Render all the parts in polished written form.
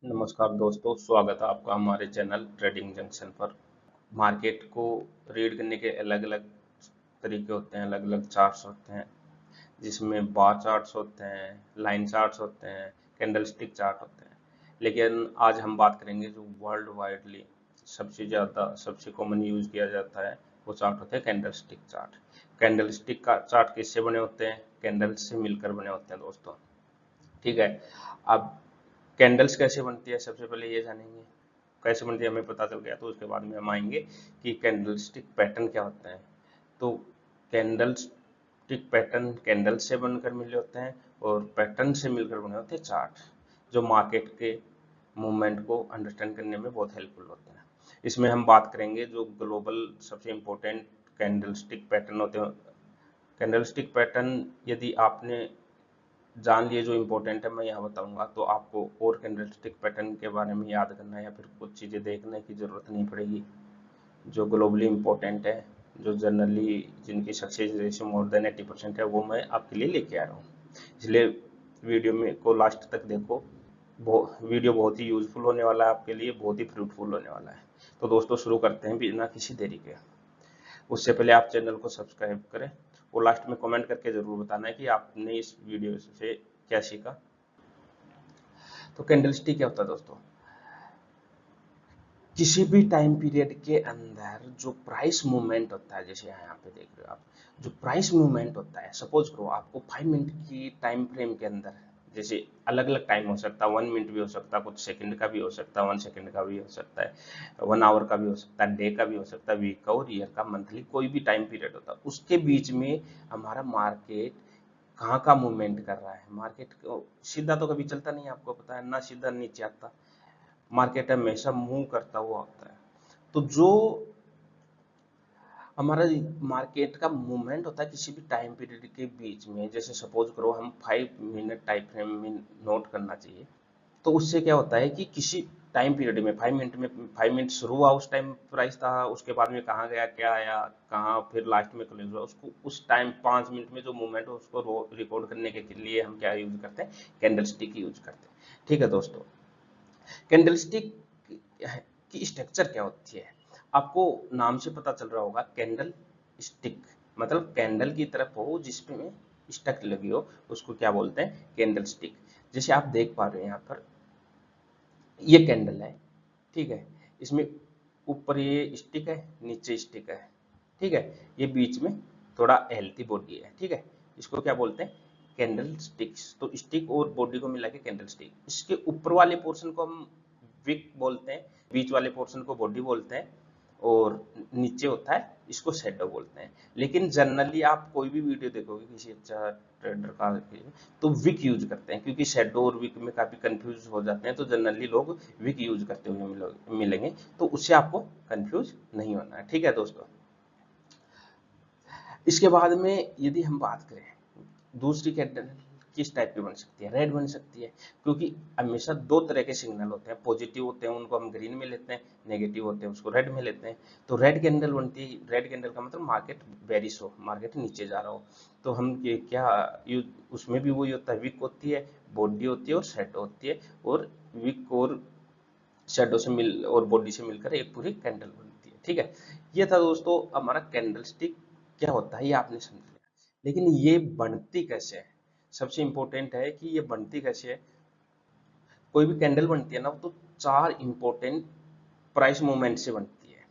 नमस्कार दोस्तों, स्वागत है आपका हमारे चैनल ट्रेडिंग जंक्शन पर। मार्केट को रीड करने के अलग अलग तरीके होते हैं, अलग अलग चार्ट्स होते हैं, जिसमें बार चार्ट्स होते हैं, लाइन चार्ट्स होते हैं, कैंडलस्टिक चार्ट होते हैं। लेकिन आज हम बात करेंगे जो वर्ल्ड वाइडली सबसे ज़्यादा सबसे कॉमन यूज किया जाता है, वो चार्ट होते हैं कैंडलस्टिक चार्ट। कैंडलस्टिक का चार्ट किससे बने होते हैं? कैंडल से मिलकर बने होते हैं दोस्तों। ठीक है। अब कैंडल्स कैसे बनती है, सबसे पहले ये जानेंगे। कैसे बनती है हमें पता चल गया, तो उसके बाद में हम आएंगे कि कैंडलस्टिक पैटर्न क्या होता है। तो कैंडलस्टिक पैटर्न कैंडल से बनकर मिले होते हैं और पैटर्न से मिलकर बने होते हैं चार्ट, जो मार्केट के मूवमेंट को अंडरस्टैंड करने में बहुत हेल्पफुल होते हैं। इसमें हम बात करेंगे जो ग्लोबल सबसे इम्पोर्टेंट कैंडलस्टिक पैटर्न होते हैं। कैंडलस्टिक पैटर्न यदि आपने जान लिए जो इम्पोर्टेंट है, मैं यहाँ बताऊंगा, तो आपको और कैंडलस्टिक पैटर्न के बारे में याद करना है या फिर कुछ चीज़ें देखने की ज़रूरत नहीं पड़ेगी। जो ग्लोबली इम्पोर्टेंट है, जो जनरली जिनकी सक्सेस रेशियो मोर देन 80% है, वो मैं आपके लिए लेके आ रहा हूँ। इसलिए वीडियो में को लास्ट तक देखो। वीडियो बहुत ही यूजफुल होने वाला है आपके लिए, बहुत ही फ्रूटफुल होने वाला है। तो दोस्तों शुरू करते हैं बिना किसी देरी के। उससे पहले आप चैनल को सब्सक्राइब करें और लास्ट में कमेंट करके जरूर बताना है कि आपने इस वीडियो से क्या सीखा। तो कैंडलस्टिक क्या होता है दोस्तों? किसी भी टाइम पीरियड के अंदर जो प्राइस मूवमेंट होता है, जैसे यहाँ पे देख रहे हो आप, जो प्राइस मूवमेंट होता है, सपोज करो आपको 5 मिनट की टाइम फ्रेम के अंदर, जैसे अलग अलग टाइम हो सकता है, 1 मिनट भी हो सकता है, कुछ सेकंड का भी हो सकता है, 1 सेकंड का भी हो सकता है, 1 आवर का भी हो सकता है, डे का भी हो सकता है, वीक का और ईयर का, मंथली, कोई भी टाइम पीरियड होता है। उसके बीच में हमारा मार्केट कहाँ का मूवमेंट कर रहा है। मार्केट सीधा तो कभी चलता नहीं, आपको पता है ना, सीधा नीचे आता। मार्केट हमेशा मूव करता हुआ होता है। तो जो हमारा मार्केट का मूवमेंट होता है किसी भी टाइम पीरियड के बीच में, जैसे सपोज करो हम 5 मिनट टाइम फ्रेम में नोट करना चाहिए। तो उससे क्या होता है कि किसी टाइम पीरियड में 5 मिनट में, 5 मिनट शुरू हुआ उस टाइम प्राइस था, उसके बाद में कहाँ गया, क्या आया, कहाँ फिर लास्ट में क्लोज हुआ, उसको उस टाइम 5 मिनट में जो मूवमेंट है उसको रिकॉर्ड करने के लिए हम क्या यूज करते हैं? कैंडलस्टिक यूज करते हैं। ठीक है दोस्तों। कैंडलस्टिक की स्ट्रक्चर क्या होती है, आपको नाम से पता चल रहा होगा। कैंडल स्टिक मतलब कैंडल की तरफ हो जिसमें स्टक लगी हो, उसको क्या बोलते हैं? Candle stick. जैसे आप देख पा रहे हैं यहाँ पर, ये कैंडल है, ठीक है। इसमें ऊपर ये स्टिक है, नीचे स्टिक है, ठीक है। ये बीच में थोड़ा हेल्थी बॉडी है, ठीक है। इसको क्या बोलते हैं? Candle sticks. तो स्टिक और बॉडी को मिला के कैंडल स्टिक। इसके ऊपर वाले पोर्शन को हम विक बोलते हैं, बीच वाले पोर्शन को बॉडी बोलते हैं, और नीचे होता है इसको शैडो बोलते हैं। लेकिन जनरली आप कोई भी वीडियो देखोगे किसी अच्छा ट्रेडर का, तो विक यूज करते हैं, क्योंकि शैडो और विक में काफी कंफ्यूज हो जाते हैं। तो जनरली लोग विक यूज करते हुए मिलेंगे, तो उससे आपको कंफ्यूज नहीं होना है। ठीक है दोस्तों। इसके बाद में यदि हम बात करें, दूसरी कैंडल किस टाइप की बन सकती है? रेड बन सकती है, क्योंकि हमेशा दो तरह के सिग्नल होते हैं। पॉजिटिव होते हैं उनको हम ग्रीन में लेते हैं, नेगेटिव होते हैं उसको रेड में लेते हैं। तो रेड कैंडल बनती है। रेड कैंडल का मतलब मार्केट बेरिश हो, मार्केट नीचे जा रहा हो। तो हम ये क्या उसमें भी वही होता है, विक होती है, बॉडी होती है और शेडो होती है, और विक और शेडो से मिल और बॉडी से मिलकर एक पूरी कैंडल बनती है। ठीक है। ये था दोस्तों हमारा कैंडल स्टिक क्या होता है, ये आपने समझ लिया। लेकिन ये बनती कैसे है, सबसे इंपॉर्टेंट है कि ये बनती कैसे है। कोई भी कैंडल बनती है ना, तो चार इंपॉर्टेंट प्राइस मूवमेंट से बनती है।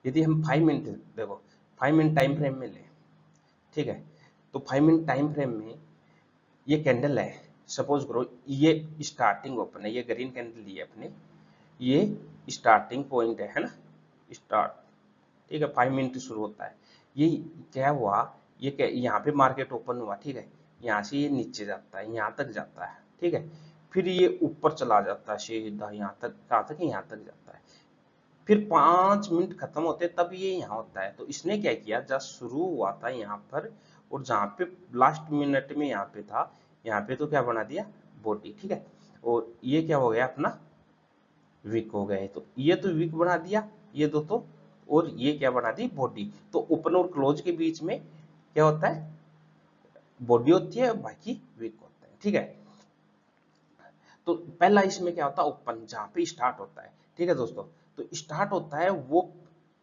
यदि हम 5 मिनट देखो, 5 मिनट टाइम फ्रेम में ले, ठीक है। तो 5 मिनट टाइम फ्रेम में ये कैंडल है, सपोज करो ये स्टार्टिंग ओपन है, ये ग्रीन कैंडल ली है अपने, ये स्टार्टिंग पॉइंट है ना, स्टार्ट, ठीक है। 5 मिनट शुरू होता है, ये क्या हुआ, ये क्या, यहाँ पे मार्केट ओपन हुआ, ठीक है। यहाँ से ये नीचे जाता है, यहाँ तक जाता है, ठीक है। फिर ये ऊपर चला जाता है सीधा, यहाँ तक, कहाँ तक? यहाँ तक जाता है। फिर 5 मिनट खत्म होते तब ये यहाँ होता है। तो इसने क्या किया, जब शुरू हुआ था यहाँ पर, और जहाँ पे लास्ट मिनट में यहाँ पे था, यहाँ पे तो क्या बना दिया? बॉडी, ठीक है। और ये क्या हो गया अपना? वीक हो गए। तो ये तो वीक बना दिया, ये दो तो, और ये क्या बना दी? बॉडी। तो ओपन और क्लोज के बीच में क्या होता है? बॉडी होती है, बाकी वीक होता है, ठीक है। तो पहला इसमें क्या होता है, ओपन, जहां पे स्टार्ट होता है, ठीक है दोस्तों। तो स्टार्ट होता है वो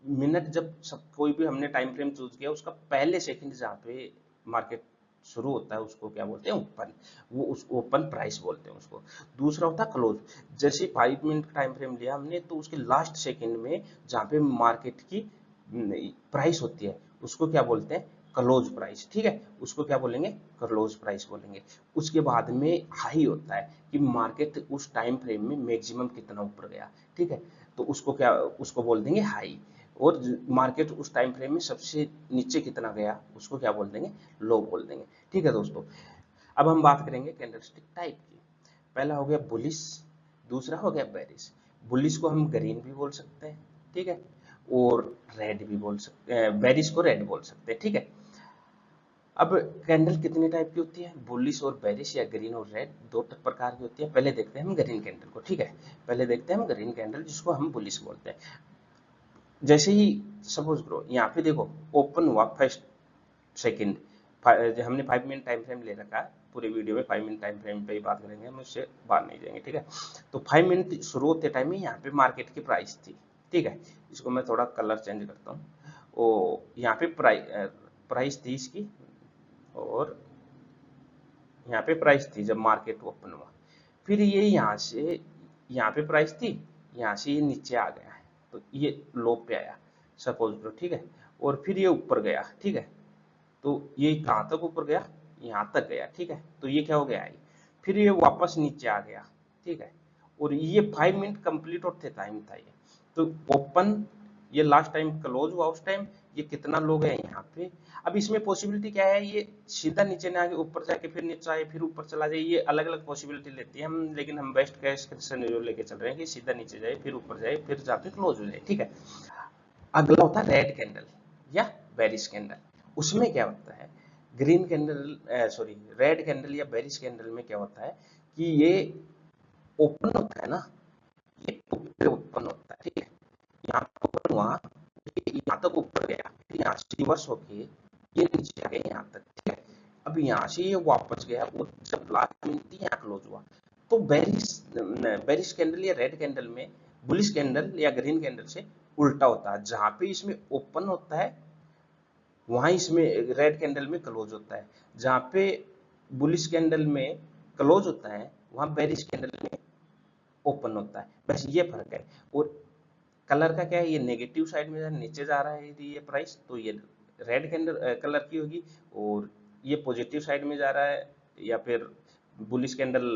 मिनट जब सब कोई भी हमने टाइम फ्रेम चूज किया, उसका पहले सेकंड जहाँ पे मार्केट शुरू होता है उसको क्या बोलते हैं, ओपन। वो उस ओपन प्राइस बोलते हैं उसको। दूसरा होता है क्लोज। जैसे 5 मिनट का टाइम फ्रेम लिया हमने, तो उसके लास्ट सेकंड में जहाँ पे मार्केट की प्राइस होती है उसको क्या बोलते हैं, क्लोज प्राइस, ठीक है, उसको क्या बोलेंगे, क्लोज प्राइस बोलेंगे। उसके बाद में हाई होता है कि मार्केट उस टाइम फ्रेम में मैक्सिमम कितना ऊपर गया, ठीक है, तो उसको क्या, उसको बोल देंगे हाई। और मार्केट उस टाइम फ्रेम में सबसे नीचे कितना गया उसको क्या बोल देंगे, लो बोल देंगे, ठीक है दोस्तों। अब हम बात करेंगे कैंडलस्टिक टाइप की। पहला हो गया बुलिश, दूसरा हो गया बेरिश। बुलिश को हम ग्रीन भी बोल सकते हैं, ठीक है, और रेड भी बोल सकते हैं, बेरिश को रेड बोल सकते हैं, ठीक है। अब कैंडल कितने टाइप की होती है, बुलिश और बेरिश या ग्रीन और रेड, दो प्रकार की होती है। पहले देखते हैं हम ग्रीन कैंडल को, ठीक है, पहले देखते हैं हम ग्रीन कैंडल जिसको हम बुलिश बोलते हैं। जैसे ही सपोज करो यहाँ पे देखो ओपन हुआ फर्स्ट सेकंड, हमने 5 मिनट टाइम फ्रेम ले रखा है, पूरे वीडियो में 5 मिनट टाइम फ्रेम पे ही बात करेंगे, हम उससे बाहर नहीं जाएंगे, ठीक है। तो 5 मिनट शुरू होते टाइम में यहाँ पे मार्केट की प्राइस थी, ठीक है, इसको मैं थोड़ा कलर चेंज करता हूँ। ओ यहाँ पे प्राइस थी इसकी, और यहाँ पे प्राइस थी जब मार्केट ओपन हुआ। फिर ये यहाँ से, यहाँ पे प्राइस थी, यहाँ से ये नीचे आ गया है, तो ये लो पे आया सपोज करो, ठीक है, और फिर ये ऊपर गया, ठीक है, तो ये कहाँ तक ऊपर गया, यहाँ तक गया, ठीक है, तो ये क्या हो गया है, फिर ये वापस नीचे आ गया, ठीक है, और ये 5 मिनट कंप्लीट होते टाइम था ये। तो ओपन, ये लास्ट टाइम क्लोज हुआ उस टाइम, ये कितना लोग है यहाँ पे। अब इसमें पॉसिबिलिटी क्या है, ये सीधा नीचे ना आके ऊपर जाके फिर नीचे आए फिर ऊपर चला जाए, ये अलग अलग पॉसिबिलिटी लेती है हम, लेकिन हम बेस्ट केस सिनेरियो लेके चल रहे हैं कि सीधा नीचे जाए फिर ऊपर जाए फिर जाके क्लोज हो जाए, ठीक है। अगला होता है रेड कैंडल या बेरिश कैंडल। उसमें क्या होता है, green candle sorry red candle या बेरिश कैंडल में क्या होता है कि ये ओपन होता है ना, ये ओपन होता है, ठीक है, यहाँ पर ओपन हुआ, यहाँ तक ऊपर गया, फिर यहाँ से रिवर्स होके ये नीचे आ गया यहाँ तक, ठीक है। अब यहाँ से ये वापस गया और जब लास्ट मिनट थी यहाँ क्लोज हुआ। तो बेरिश कैंडल या रेड कैंडल में बुलिश कैंडल या ग्रीन कैंडल से उल्टा होता है, जहां पे इसमें ओपन होता है वहां इसमें रेड कैंडल में क्लोज होता है, जहां पे बुलिश कैंडल में क्लोज होता है वहां बेरिश कैंडल में ओपन होता है, बस ये फर्क है। और कलर का क्या है, ये नेगेटिव साइड में नीचे जा रहा है यदि ये प्राइस, तो ये रेड कैंडल कलर की होगी, और ये पॉजिटिव साइड में जा रहा है या फिर बुलिश कैंडल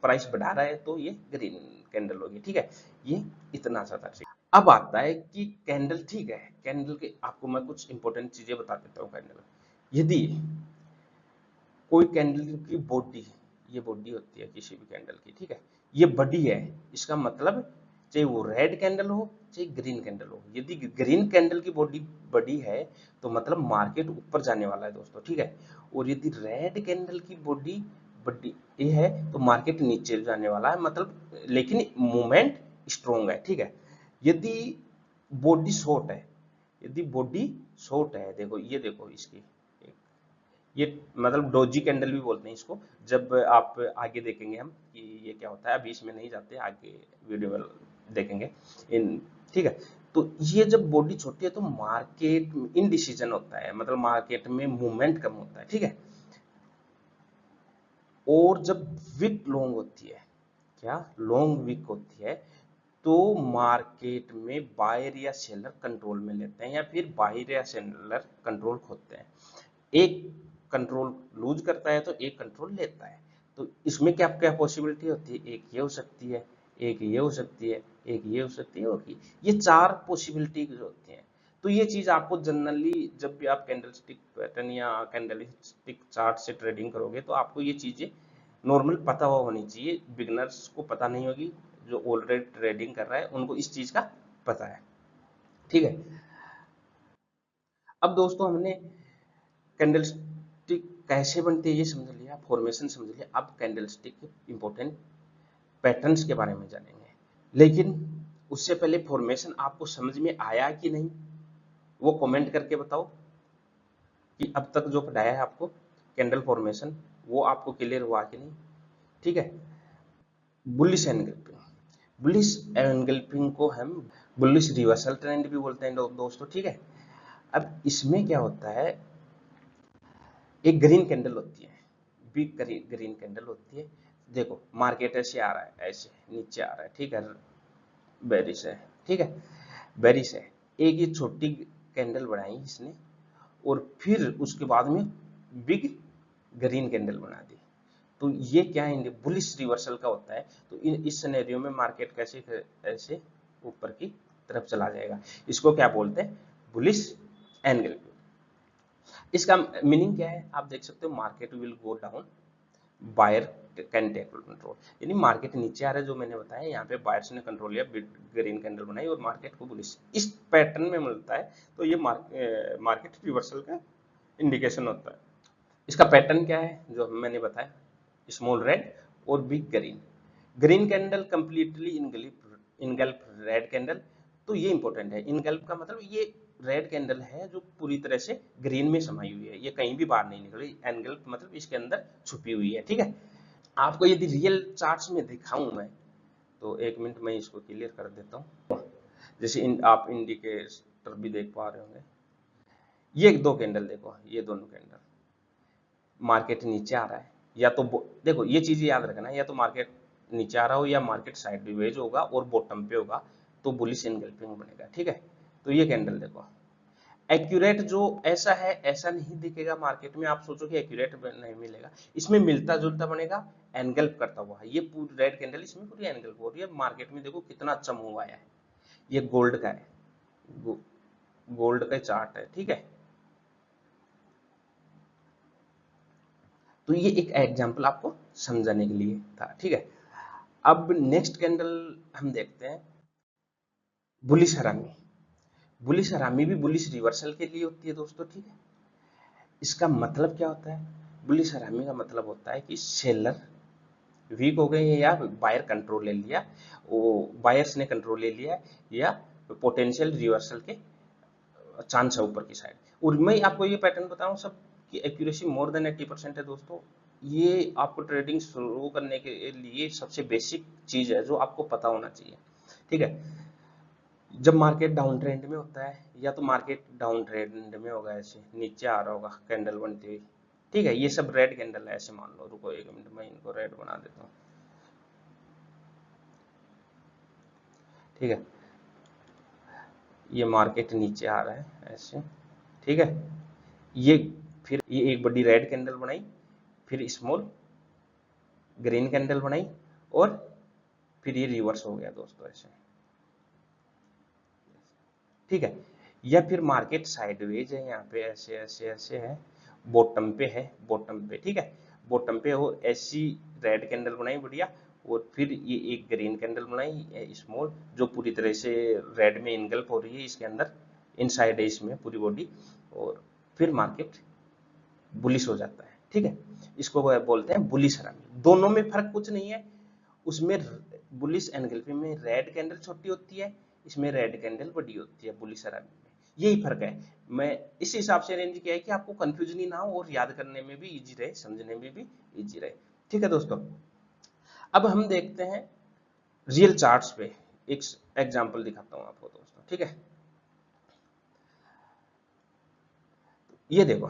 प्राइस बढ़ा रहा है तो ये ग्रीन कैंडल होगी, ठीक है। ये इतना सा था। अब आता है कि कैंडल, ठीक है, कैंडल के आपको मैं कुछ इंपॉर्टेंट चीजें बता देता हूँ। कैंडल, यदि कोई कैंडल की बॉडी, ये बॉडी होती है किसी भी कैंडल की, ठीक है, ये बड़ी है, इसका मतलब चाहे वो रेड कैंडल हो चाहे ग्रीन कैंडल हो, यदि ग्रीन कैंडल की बॉडी बड़ी है तो मतलब मार्केट ऊपर जाने वाला है दोस्तों, ठीक है। और यदि रेड कैंडल की बॉडी बड़ी ये है तो मार्केट नीचे जाने वाला है, मतलब लेकिन मूवमेंट स्ट्रोंग है, ठीक है। यदि बॉडी शॉर्ट है, यदि बॉडी शॉर्ट है, देखो ये देखो इसकी, ये मतलब डोजी कैंडल भी बोलते हैं इसको, जब आप आगे देखेंगे हम कि ये क्या होता है, अभी इसमें नहीं जाते, आगे वीडियो में देखेंगे इन, ठीक है। तो ये जब बॉडी छोटी है तो मार्केट इनडिसीजन होता है, मतलब मार्केट में मूवमेंट कम होता है, ठीक है। और जब विक लॉन्ग होती है, क्या लॉन्ग विक होती है, तो मार्केट में बायर या सेलर कंट्रोल में लेते हैं या फिर बायर या सेलर कंट्रोल खोते हैं। एक कंट्रोल लूज करता है तो एक कंट्रोल लेता है। तो इसमें क्या क्या पॉसिबिलिटी होती है, एक ये हो सकती है, एक ये हो सकती है, एक ये हो सकती है, होगी, ये चार पॉसिबिलिटी होती हैं। तो ये चीज आपको जनरली जब भी आप कैंडलस्टिक पैटर्न या कैंडलस्टिक चार्ट से ट्रेडिंग करोगे तो आपको ये चीजें नॉर्मल पता होनी चाहिए, बिगनर्स को पता नहीं होगी, जो ऑलरेडी ट्रेडिंग कर रहा है उनको इस चीज का पता है, ठीक है। अब दोस्तों हमने कैंडलस्टिक कैसे बनती है ये समझ लिया, फॉर्मेशन समझ लिया, अब कैंडलस्टिक के इंपॉर्टेंट पैटर्न्स के बारे में जानेंगे। लेकिन उससे पहले फॉर्मेशन आपको समझ में आया कि नहीं वो कमेंट करके बताओ, कि अब तक जो पढ़ाया है आपको कैंडल फॉर्मेशन वो आपको क्लियर हुआ कि नहीं, ठीक है। बुलिश एनगल्पिंग, बुलिश एनगल्पिंग को हम बुलिश रिवर्सल ट्रेंड भी बोलते हैं दोस्तों, ठीक है। अब इसमें क्या होता है, एक ग्रीन कैंडल होती है, बिग ग्रीन कैंडल होती है। देखो मार्केट ऐसे आ रहा है, ऐसे नीचे आ रहा है, ठीक है, बेरिश है, ठीक है, बेरिश है। एक ये छोटी कैंडल बनाई इसने, और फिर उसके बाद में बिग ग्रीन कैंडल बना दी। तो ये क्या है, बुलिश रिवर्सल का होता है। तो इस सिनेरियो में मार्केट कैसे ऐसे ऊपर की तरफ चला जाएगा, इसको क्या बोलते हैं, बुलिश एनगल्पिंग। इसका मीनिंग क्या है, आप देख सकते हो, market will go down, buyer can take control, यानी मार्केट नीचे आ रहा है, जो मैंने बताया यहाँ पे बायर्स ने कंट्रोल लिया, ग्रीन कैंडल बनाई और मार्केट को बुलिश इस पैटर्न में मिलता है। तो ये मार्केट रिवर्सल का इंडिकेशन होता है। इसका पैटर्न क्या है जो मैंने बताया, स्मॉल रेड और big green, green candle completely engulf red candle. तो ये इंपॉर्टेंट है, इनगल्फ का मतलब ये रेड कैंडल है जो पूरी तरह से ग्रीन में समाई हुई है, ये कहीं भी बाहर नहीं निकली। एनगल्फ मतलब इसके अंदर छुपी हुई है, ठीक है। आपको यदि रियल चार्ट्स में दिखाऊं मैं, तो एक मिनट में इसको क्लियर कर देता हूँ। जैसे आप इंडिकेटर भी देख पा रहे होंगे, ये दो कैंडल देखो, ये दोनों कैंडल, मार्केट नीचे आ रहा है, या तो देखो ये चीज याद रखना, या तो मार्केट नीचे आ रहा हो या मार्केट साइडवेज होगा और बॉटम पे होगा, तो बुलिश एनगल्फिंग बनेगा, ठीक है। तो ये कैंडल देखो, एक्यूरेट जो ऐसा है ऐसा नहीं दिखेगा मार्केट में, आप सोचो कि एक्यूरेट नहीं मिलेगा, इसमें मिलता जुलता बनेगा, एनगल्फ करता हुआ। ये पूरी रेड कैंडल इसमें पूरी एनगल्फ हो रही है। मार्केट में देखो कितना अच्छा मूव आया है, ये गोल्ड का है, गोल्ड का चार्ट है, ठीक है। तो ये एक एग्जांपल आपको समझाने के लिए था, ठीक है। अब नेक्स्ट कैंडल हम देखते हैं, बुलिश हरामी। बुलिश हरामी भी बुलिश रिवर्सल के लिए होती है दोस्तों, ठीक है। इसका मतलब क्या होता है, बुलिश हरामी का मतलब होता है कि सेलर वीक हो गए या बायर कंट्रोल ले लिया, वो बायर्स ने कंट्रोल ले लिया, या पोटेंशियल रिवर्सल के चांस है ऊपर की साइड। और मैं आपको ये पैटर्न बताऊं सब कि एक्यूरेसी मोर देन 80% है दोस्तों। ये आपको ट्रेडिंग शुरू करने के लिए सबसे बेसिक चीज है जो आपको पता होना चाहिए, ठीक है। जब मार्केट डाउन ट्रेंड में होता है, या तो मार्केट डाउन ट्रेंड में होगा, ऐसे नीचे आ रहा होगा कैंडल बनती हुई, ठीक है। ये सब रेड कैंडल है ऐसे मान लो, रुको एक मिनट मैं इनको रेड बना देता हूँ, ठीक है। ये मार्केट नीचे आ रहा है ऐसे, ठीक है। ये फिर ये एक बड़ी रेड कैंडल बनाई, फिर स्मॉल ग्रीन कैंडल बनाई, और फिर ये रिवर्स हो गया दोस्तों ऐसे, ठीक है। या फिर मार्केट साइडवेज है, यहाँ पे ऐसे ऐसे ऐसे है, बॉटम पे है, बॉटम पे, ठीक है, बॉटम पे हो, ऐसी रेड कैंडल बनाई बढ़िया, और फिर ये एक ग्रीन कैंडल बनाई स्मॉल, जो पूरी तरह से रेड में इनगल्फ हो रही है, इसके अंदर इनसाइड है इसमें पूरी बॉडी, और फिर मार्केट बुलिश हो जाता है, ठीक है। इसको बोलते हैं बुलिश हरामी। दोनों में फर्क कुछ नहीं है, उसमें बुलिश एनगल्फिंग में रेड कैंडल छोटी होती है, इसमें रेड कैंडल बड़ी होती है बुलिश हरामी में, यही फर्क है। मैं इस हिसाब से अरेंज किया है कि आपको कंफ्यूजन ही ना हो और याद करने में भी इजी रहे, समझने में भी इजी रहे, ठीक है दोस्तों। अब हम देखते हैं रियल चार्ट्स पे, एक एग्जांपल दिखाता हूं आपको दोस्तों, ठीक है। ये देखो,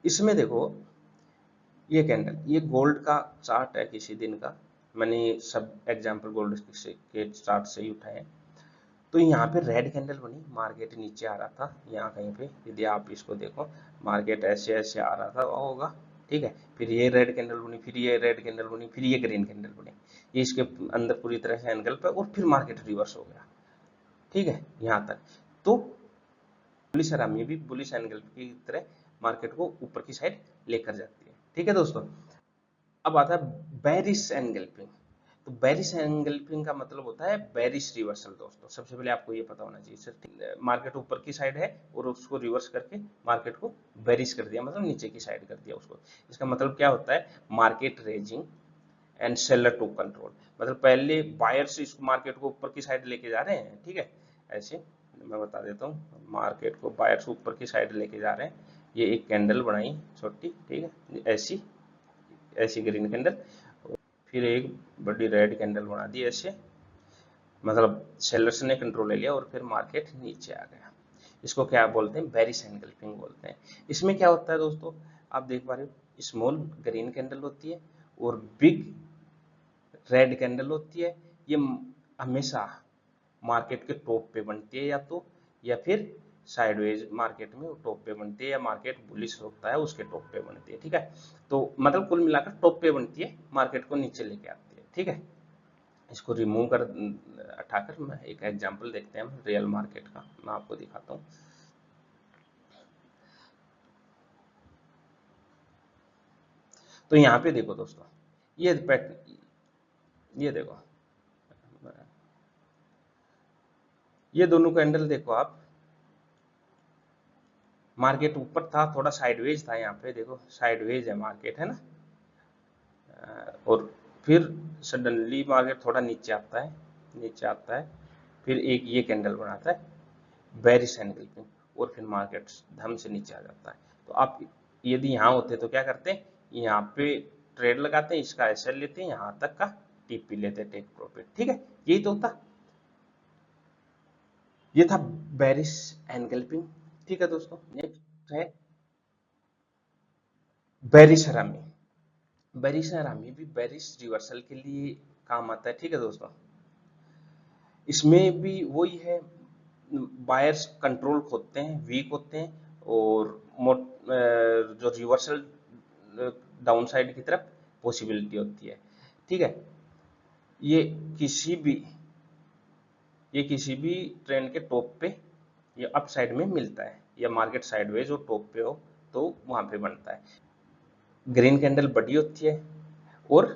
इसमें देखो, ये कैंडल, ये गोल्ड का चार्ट है किसी दिन का, मैंने सब एग्जांपल गोल्ड के चार्ट से ही उठाए हैं। तो यहाँ पे रेड कैंडल बनी, मार्केट नीचे आ रहा था यहाँ कहीं पे, यदि आप इसको देखो, मार्केट ऐसे ऐसे आ रहा था होगा, ठीक है। फिर ये रेड कैंडल बनी, फिर ये रेड कैंडल बनी, फिर ये ग्रीन कैंडल बनी, ये इसके अंदर पूरी तरह से एंगल पे, और फिर मार्केट रिवर्स हो गया, ठीक है, यहाँ तक। तो बुलिश हरामी भी बुलिश एंगल की तरह मार्केट को ऊपर की साइड लेकर जाती है, ठीक है दोस्तों। अब आता है बेरिश एनगल्फिंग। तो बेरिश एनगल्फिंग का मतलब होता है बेरिश रिवर्सल दोस्तों, सबसे पहले आपको ये पता होना चाहिए सर। मार्केट ऊपर की साइड है और उसको रिवर्स करके मार्केट को बेरिश कर दिया, मतलब नीचे की साइड कर दिया उसको। इसका मतलब क्या होता है, market raising and seller to control, मतलब पहले बायर्स इस मार्केट को ऊपर की साइड लेके जा रहे हैं, ठीक है। ऐसे मैं बता देता हूँ, मार्केट को बायर्स ऊपर की साइड लेके जा रहे हैं। ये एक कैंडल बनाई छोटी, ठीक है, ऐसी ऐसी ग्रीन कैंडल, फिर एक बड़ी रेड कैंडल बना दी ऐसे, मतलब सेलर्स ने कंट्रोल ले लिया और फिर मार्केट नीचे आ गया। इसको क्या बोलते हैं, बेरिश एनगल्फिंग बोलते हैं। इसमें क्या होता है दोस्तों, आप देख पा रहे हो स्मॉल ग्रीन कैंडल होती है और बिग रेड कैंडल होती है। ये हमेशा मार्केट के टॉप पे बनती है, या फिर साइडवेज मार्केट में टॉप पे बनती है, या मार्केट बुलिश होता है उसके टॉप पे बनती है। ठीक है, तो मतलब कुल मिलाकर टॉप पे बनती है, मार्केट को नीचे लेके आती है। ठीक है, इसको रिमूव कर हटाकर मैं एक एग्जांपल देखते हैं हम रियल मार्केट का, मैं आपको दिखाता हूँ। तो यहाँ पे देखो दोस्तों, ये ये देखो, ये दोनों कैंडल देखो आप, मार्केट ऊपर था, थोड़ा साइडवेज था, यहाँ पे देखो साइडवेज है मार्केट, है ना। और फिर सडनली मार्केट थोड़ा नीचे आता है, नीचे आता है, फिर एक ये कैंडल बनाता है बेरिश एनगल्फिंग, और फिर मार्केट धम से नीचे आ जाता है। तो आप यदि यहाँ होते तो क्या करते हैं, यहाँ पे ट्रेड लगाते हैं, इसका एसएल लेते हैं, यहाँ तक का टीपी लेते हैं, टेक प्रॉफिट। ठीक है, यही तो था, ये था बेरिश एनगल्फिंग। ठीक है दोस्तों, नेक्स्ट है बेरिश हरामी। बेरिश हरामी भी बेरिश रिवर्सल के लिए काम आता है। ठीक है दोस्तों, इसमें भी वही है, बायर्स कंट्रोल खोते हैं, वीक होते हैं, और जो रिवर्सल डाउन साइड की तरफ पॉसिबिलिटी होती है। ठीक है, ये किसी भी ये किसी भी ट्रेंड के टॉप पे या अप साइड में मिलता है, या मार्केट साइडवेज और टॉप पे हो तो वहां पे बनता है। ग्रीन कैंडल बड़ी होती है और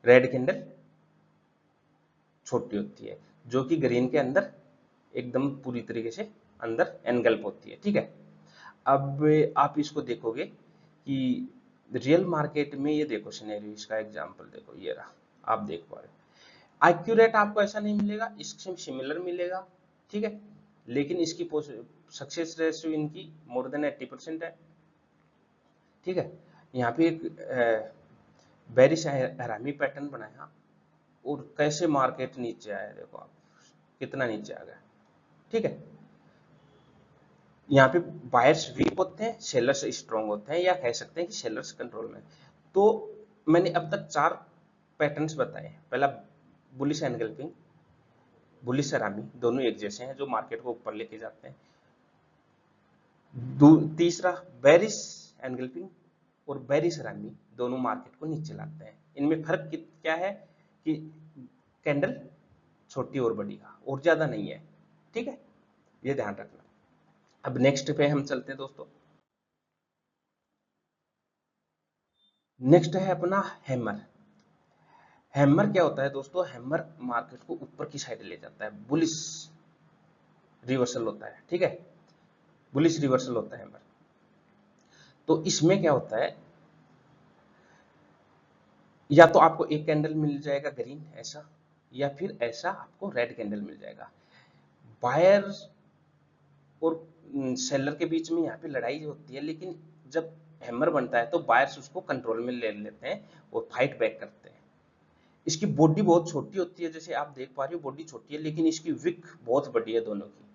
रेड कैंडल छोटी होती है, जो कि ग्रीन के अंदर एकदम पूरी तरीके से अंदर एनगल्प होती है। ठीक है, अब आप इसको देखोगे कि रियल मार्केट में, ये देखो सिनेरियो, इसका एग्जांपल देखो, ये रहा, आप देख पा रहे हो। एक्यूरेट आपको ऐसा नहीं मिलेगा, इससे सिमिलर मिलेगा। ठीक है, लेकिन इसकी सक्सेस रेशियो इनकी मोर देन 80% है। ठीक है, यहाँ पे एक बेरिश हरामी पैटर्न बनाया, और कैसे मार्केट नीचे आया, देखो आप कितना नीचे आ गया। ठीक है, यहाँ पे बायर्स वीक होते हैं, सेलर्स स्ट्रांग होते हैं, या कह सकते हैं कि सेलर्स कंट्रोल में। तो मैंने अब तक 4 पैटर्न्स बताए। पहला बुलिश एनगल्फिंग, बुलिश हरामी, दोनों एक जैसे हैं जो मार्केट को ऊपर लेके जाते हैं। तीसरा बेरिश एनगल्फिंग और बेरिश हरामी, दोनों मार्केट को नीचे लाते हैं। इनमें फर्क क्या है कि कैंडल छोटी और बड़ी का, और ज्यादा नहीं है। ठीक है, ये ध्यान रखना। अब नेक्स्ट पे हम चलते हैं दोस्तों। नेक्स्ट है अपना हैमर। हैमर क्या होता है दोस्तों, हैमर मार्केट को ऊपर की साइड ले जाता है, बुलिश रिवर्सल होता है। ठीक है, बुलिश रिवर्सल होता है हैमर। तो इसमें क्या होता है, या तो आपको एक कैंडल मिल जाएगा ग्रीन ऐसा, या फिर ऐसा आपको रेड कैंडल मिल जाएगा। बायर और सेलर के बीच में यहाँ पे लड़ाई होती है, लेकिन जब हैमर बनता है तो बायर्स उसको कंट्रोल में ले लेते हैं और फाइट बैक करते हैं। इसकी बॉडी बहुत छोटी होती है, जैसे आप देख पा रहे हो बॉडी छोटी है, लेकिन इसकी विक बहुत बड़ी है दोनों की।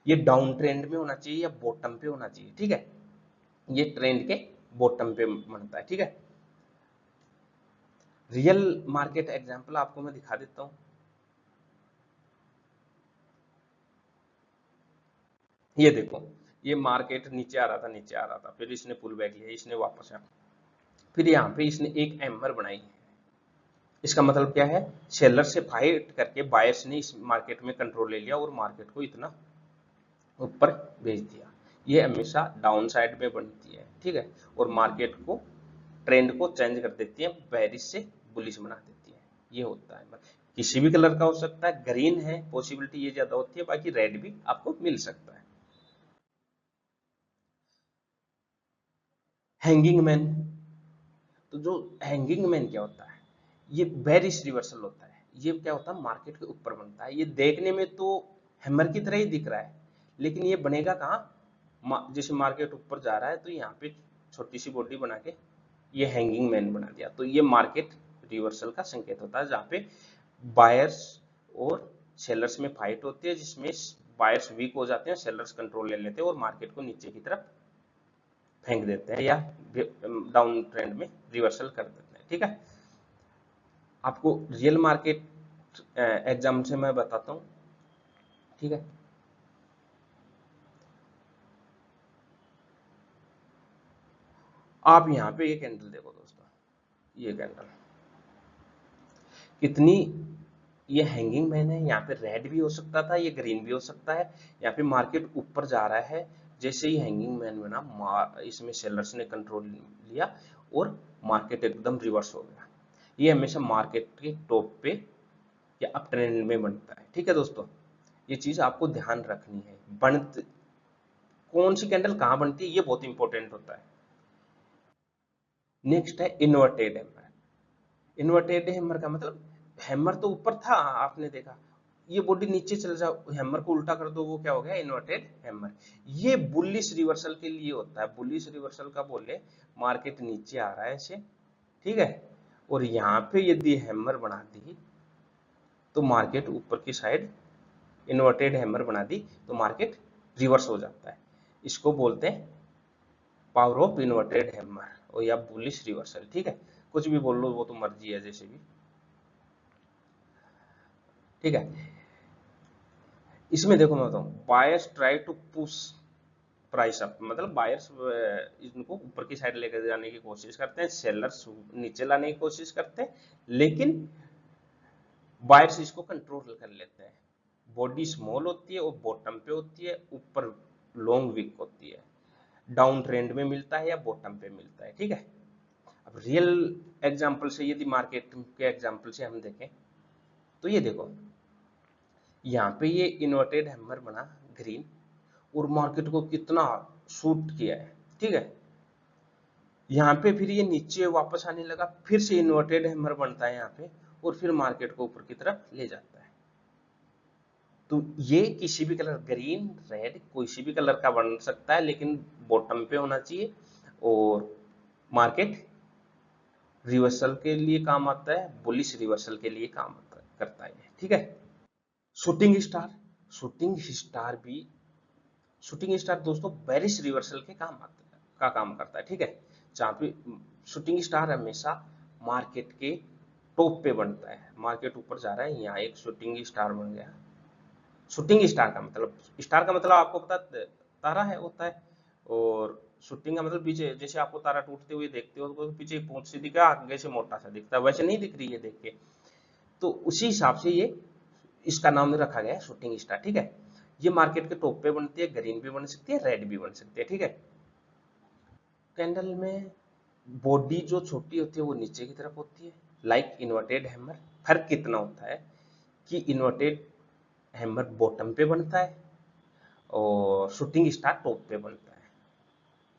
ये डाउन ट्रेंड में होना चाहिए या बॉटम पे होना चाहिए। ठीक है, ये ट्रेंड के बॉटम पे बनता है। ठीक है, रियल मार्केट एग्जांपल आपको मैं दिखा देता हूं। ये देखो, ये मार्केट नीचे आ रहा था, नीचे आ रहा था, फिर इसने पुल बैक लिया, इसने वापस आया, फिर यहाँ पे इसने एक एम्बर बनाई। इसका मतलब क्या है, सेलर से फाइट करके बायर्स ने इस मार्केट में कंट्रोल ले लिया और मार्केट को इतना ऊपर भेज दिया। ये हमेशा डाउन साइड में बनती है। ठीक है, और मार्केट को ट्रेंड को चेंज कर देती है, बेरिश से बुलिश बना देती है। ये होता है, किसी भी कलर का हो सकता है, ग्रीन है पॉसिबिलिटी ये ज्यादा होती है, बाकी रेड भी आपको मिल सकता है। हैंगिंग मैन, तो जो हैंगिंग मैन क्या होता है, ये बेरिश रिवर्सल होता है। ये क्या होता है, मार्केट के ऊपर बनता है। ये देखने में तो हैमर की तरह ही दिख रहा है, लेकिन ये बनेगा कहाँ, जैसे मार्केट ऊपर जा रहा है तो यहाँ पे छोटी सी बॉडी बना के ये हैंगिंग मैन बना दिया। तो ये मार्केट रिवर्सल का संकेत होता है, जहाँ पे बायर्स और सेलर्स में फाइट होती है, जिसमें बायर्स वीक हो जाते हैं, सेलर्स कंट्रोल ले लेते हैं और मार्केट को नीचे की तरफ फेंक देते हैं या डाउन ट्रेंड में रिवर्सल कर देते हैं। ठीक है, आपको रियल मार्केट एग्जाम से मैं बताता हूँ। ठीक है, आप यहाँ पे ये कैंडल देखो दोस्तों, ये कैंडल कितनी, ये हैंगिंग मैन है, यहाँ पे रेड भी हो सकता था, ये ग्रीन भी हो सकता है। यहाँ पे मार्केट ऊपर जा रहा है, जैसे ही हैंगिंग मैन बना इसमें सेलर्स ने कंट्रोल लिया और मार्केट एकदम रिवर्स हो गया। ये हमेशा मार्केट के टॉप पे या अप ट्रेंड में बनता है। ठीक है दोस्तों, ये चीज आपको ध्यान रखनी है। कौन सी कैंडल कहाँ बनती है, ये बहुत इंपॉर्टेंट होता है। नेक्स्ट है इन्वर्टेड हैमर। इन्वर्टेड हैमर का मतलब, हैमर तो ऊपर था आपने देखा, ये बॉडी नीचे चल जाओ, हैमर को उल्टा कर दो, वो क्या हो गया, इन्वर्टेड हैमर। ये बुलिश रिवर्सल के लिए होता है। बुलिश रिवर्सल का बोले, मार्केट नीचे आ रहा है ऐसे, ठीक है, और यहाँ पे यदि हैमर बना दी तो मार्केट ऊपर की साइड, इन्वर्टेड हैमर बना दी तो मार्केट रिवर्स हो जाता है। इसको बोलते हैं पावर ऑफ इन्वर्टेड हैमर और या बुलिश रिवर्सल। ठीक है, कुछ भी बोल लो, वो तो मर्जी है जैसे भी। ठीक है, इसमें देखो मैं बताऊं, buyers try to push price up, मतलब बायर्स इनको ऊपर की साइड लेकर जाने की कोशिश करते हैं, सेलर्स नीचे लाने की कोशिश करते हैं, लेकिन बायर्स इसको कंट्रोल कर लेते हैं। बॉडी स्मॉल होती है और बॉटम पे होती है, ऊपर लॉन्ग वीक होती है, डाउन ट्रेंड में मिलता है या बॉटम पे मिलता है। ठीक है, अब रियल एग्जांपल से, यदि मार्केट के एग्जांपल से हम देखें तो ये देखो, यहाँ पे ये इन्वर्टेड हैमर बना ग्रीन, और मार्केट को कितना शूट किया है। ठीक है, यहाँ पे फिर ये नीचे वापस आने लगा, फिर से इन्वर्टेड हैमर बनता है यहाँ पे, और फिर मार्केट को ऊपर की तरफ ले जाता है। तो ये किसी भी कलर, ग्रीन रेड कोई सी भी कलर का बन सकता है, लेकिन बॉटम पे होना चाहिए, और मार्केट रिवर्सल के लिए काम आता है, बुलिश रिवर्सल के लिए काम करता है। ठीक है, शूटिंग स्टार, शूटिंग स्टार भी, शूटिंग स्टार दोस्तों बेरिश रिवर्सल के काम करता है। ठीक है, जहाँ पे शूटिंग स्टार हमेशा मार्केट के टॉप पे बनता है, मार्केट ऊपर जा रहा है, यहाँ एक शूटिंग स्टार बन गया। शूटिंग स्टार का मतलब, स्टार का मतलब आपको पता तारा है होता है, और शूटिंग का मतलब पीछे, जैसे आपको तारा टूटते हुए देखते हो तो पीछे पूंछ सी दिखा, आगे से मोटा सा दिखता है, वैसे नहीं दिख रही है देख के, तो उसी हिसाब से ये इसका नाम रखा गया है शूटिंग स्टार। ठीक है, ये मार्केट के टॉप पे बनती है, ग्रीन भी बन सकती है, रेड भी बन सकती है। ठीक है, कैंडल में बॉडी जो छोटी होती है वो नीचे की तरफ होती है, लाइक इन्वर्टेड हैमर। फर्क कितना होता है कि इन्वर्टेड हैमर बॉटम पे बनता है और शूटिंग स्टार टॉप पे बनता है।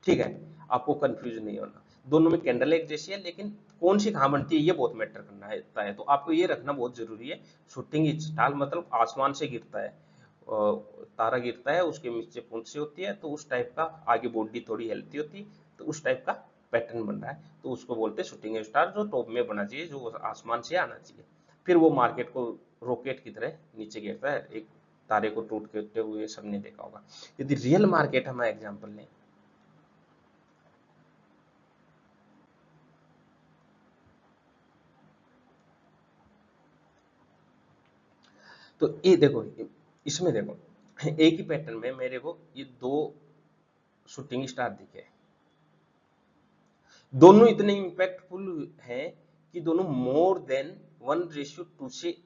ठीक है, आपको कंफ्यूज नहीं होना, दोनों में कैंडल एक जैसी है, लेकिन कौन सी कहाँ बनती है ये बहुत मैटर करना है, तो आपको ये रखना बहुत जरूरी है। शूटिंग स्टार मतलब आसमान से गिरता है, तारा गिरता है, उसके नीचे पूंछ से होती है, तो उस टाइप का, आगे बॉडी थोड़ी हेल्थी होती है, तो उस टाइप का पैटर्न बन रहा है, तो उसको बोलते हैं शूटिंग स्टार, जो टॉप में बना चाहिए, जो आसमान से आना चाहिए, फिर वो मार्केट को रॉकेट की तरह नीचे गिरता है, एक तारे को टूटते हुए सबने देखा होगा। यदि रियल मार्केट हम एग्जाम्पल लें, तो ये देखो, इसमें देखो, एक ही पैटर्न में मेरे को ये दो शूटिंग स्टार दिखे, दोनों इतने इंपैक्टफुल हैं कि दोनों मोर देन 1:2 से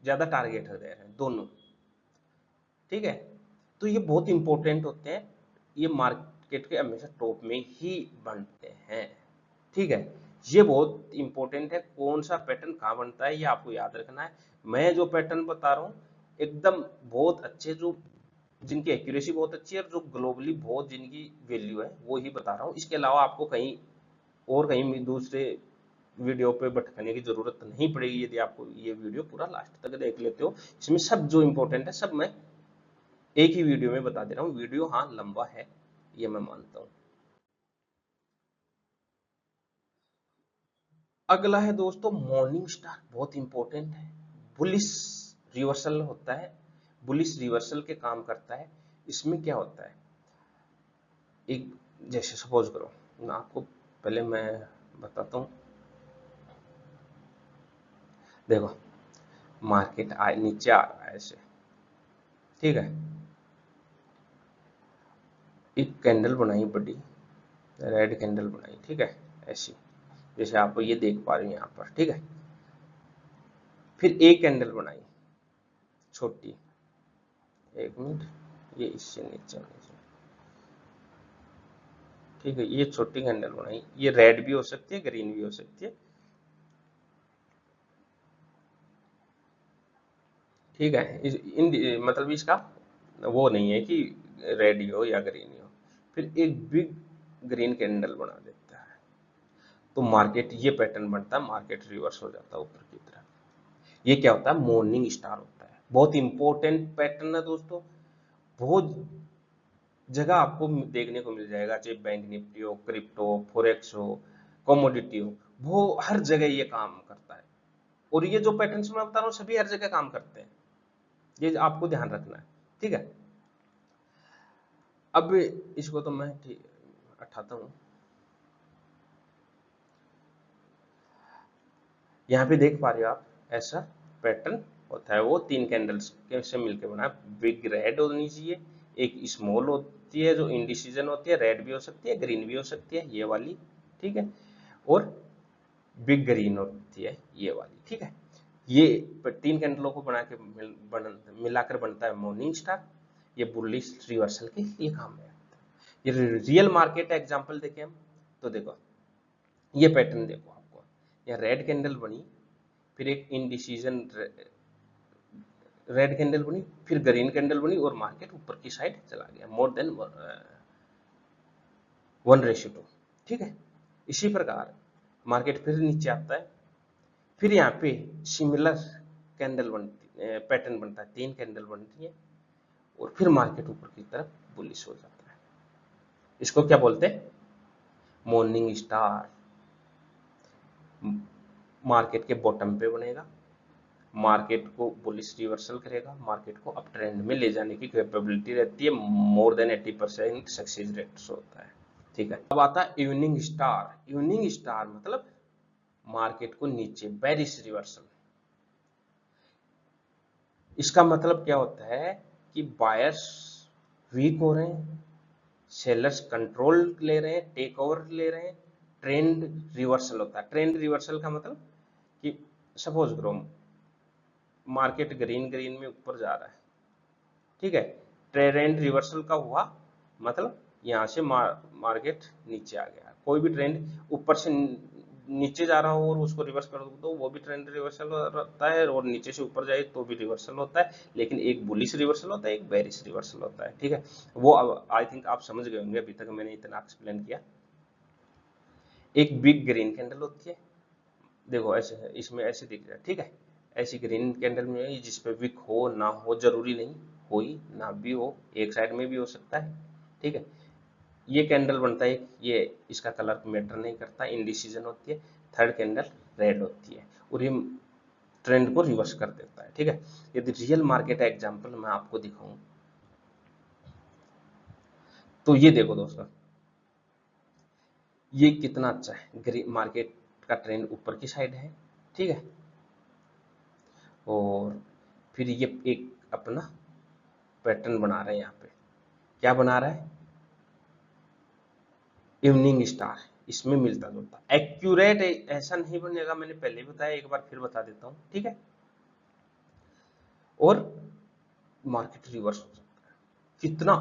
ज्यादा टारगेट हो रहे हैं दोनों। ठीक है, तो ये बहुत इंपॉर्टेंट होते हैं, ये मार्केट के हमेशा टॉप में ही बनते हैं। ठीक है, ये बहुत इंपॉर्टेंट है, कौन सा पैटर्न कहाँ बनता है ये आपको याद रखना है। मैं जो पैटर्न बता रहा हूँ एकदम बहुत अच्छे, जो जिनकी एक्यूरेसी बहुत अच्छी है, और जो ग्लोबली बहुत जिनकी वैल्यू है, वो ही बता रहा हूँ। इसके अलावा आपको कहीं और कहीं भी दूसरे वीडियो पे भटकने की जरूरत नहीं पड़ेगी, यदि आपको ये वीडियो पूरा लास्ट तक देख लेते हो। इसमें सब जो इंपॉर्टेंट है सब मैं एक ही वीडियो में बता दे रहा हूँ। वीडियो हाँ लंबा है, ये मैं मानता हूँ। अगला है दोस्तों मॉर्निंग स्टार, बहुत इंपॉर्टेंट है। बुलिश रिवर्सल होता है, बुलिश रिवर्सल के काम करता है। इसमें क्या होता है, एक जैसे सपोज करो, मैं आपको पहले मैं बताता हूँ। देखो मार्केट आए नीचे आ रहा है ऐसे, ठीक है, एक कैंडल बनाई बड़ी, रेड कैंडल बनाई, ठीक है, ऐसी जैसे आप ये देख पा रहे हैं यहाँ पर, ठीक है। फिर एक कैंडल बनाई छोटी, एक मिनट, ये इससे नीचे आनी चाहिए, ठीक है, ये छोटी कैंडल बनाई, ये रेड भी हो सकती है, ग्रीन भी हो सकती है, ठीक है। मतलब इसका वो नहीं है कि रेड ही हो या ग्रीन ही हो। फिर एक बिग ग्रीन कैंडल बना देता है, तो मार्केट ये पैटर्न बनता है, मार्केट रिवर्स हो जाता है ऊपर की तरफ। ये क्या होता है, मॉर्निंग स्टार होता है। बहुत इंपॉर्टेंट पैटर्न है दोस्तों, बहुत जगह आपको देखने को मिल जाएगा, चाहे बैंक निफ्टी हो, क्रिप्टो, फोरेक्स हो, कमोडिटी हो, वो हर जगह ये काम करता है। और ये जो पैटर्न्स मैं बता रहा हूँ सभी हर जगह काम करते हैं, ये आपको ध्यान रखना है, ठीक है। अब इसको तो मैं ठीक हटाता हूँ। यहाँ पे देख पा रहे हो आप, ऐसा पैटर्न होता है, वो तीन कैंडल्स से मिलकर बना है। बिग रेड होनी चाहिए, एक स्मॉल होती है जो इंडिसीजन होती है, रेड भी हो सकती है, ग्रीन भी हो सकती है, ये वाली, ठीक है, और बिग ग्रीन होती है ये वाली, ठीक है। ये तीन कैंडलों को बना के मिलाकर बनता है मॉर्निंग स्टार। ये बुलिश रिवर्सल के लिए काम है। ये रियल मार्केट एग्जांपल देखें हम, तो देखो ये पैटर्न देखो आपको, यहाँ रेड कैंडल बनी, फिर एक इनडिसीजन रेड कैंडल बनी, फिर ग्रीन कैंडल बनी, और मार्केट ऊपर की साइड चला गया, मोर देन 1:2, ठीक है। इसी प्रकार मार्केट फिर नीचे आता है, फिर यहाँ पे सिमिलर कैंडल बनती, पैटर्न बनता है, तीन कैंडल बनती है, और फिर मार्केट ऊपर की तरफ बुलिश हो जाता है। इसको क्या बोलते हैं, मॉर्निंग स्टार। मार्केट के बॉटम पे बनेगा, मार्केट को बुलिश रिवर्सल करेगा, मार्केट को अप ट्रेंड में ले जाने की कैपेबिलिटी रहती है, मोर देन 80% सक्सेस रेट होता है, ठीक है। अब आता है इवनिंग स्टार। इवनिंग स्टार मतलब मार्केट को नीचे, बेरिश रिवर्सल। इसका मतलब क्या होता है कि बायर्स वीक हो रहे हैं, सेलर्स कंट्रोल ले रहे हैं, टेक ओवर ले रहे हैं, ट्रेंड रिवर्सल होता है। ट्रेंड रिवर्सल का मतलब कि सपोज करो मार्केट ग्रीन ग्रीन में ऊपर जा रहा है, ठीक है, ट्रेंड रिवर्सल का हुआ मतलब यहाँ से मार्केट नीचे आ गया। कोई भी ट्रेंड ऊपर से नीचे जा रहा हो और उसको रिवर्स कर दो तो वो भी ट्रेंड रिवर्सल होता है, और नीचे से ऊपर जाए तो भी रिवर्सल होता है। लेकिन एक बुलिश रिवर्सल होता है, एक बेरिश रिवर्सल होता है, ठीक है। वो आई थिंक आप समझ गए होंगे, अभी तक मैंने इतना एक्सप्लेन किया। एक बिग ग्रीन कैंडल होती है, देखो ऐसे है, इसमें ऐसे दिख रहा है, ठीक है। ऐसी ग्रीन कैंडल में जिसपे विक हो ना हो जरूरी नहीं, हो ही ना भी हो, एक साइड में भी हो सकता है, ठीक है। ये कैंडल बनता है, ये इसका कलर मैटर नहीं करता, इंडिसीजन होती है। थर्ड कैंडल रेड होती है, और ये ट्रेंड को रिवर्स कर देता है, ठीक है। यदि रियल मार्केट एग्जांपल मैं आपको दिखाऊं, तो ये देखो दोस्तों, ये कितना अच्छा है, मार्केट का ट्रेंड ऊपर की साइड है, ठीक है। और फिर ये एक अपना पैटर्न बना रहे हैं, यहाँ पे क्या बना रहा है, इवनिंग स्टार। इसमें मिलता जुलता एक्यूरेट ऐसा नहीं बनेगा, मैंने पहले भी बताया, एक बार फिर बता देता हूँ, ठीक है। और मार्केट रिवर्स हो सकता है, कितना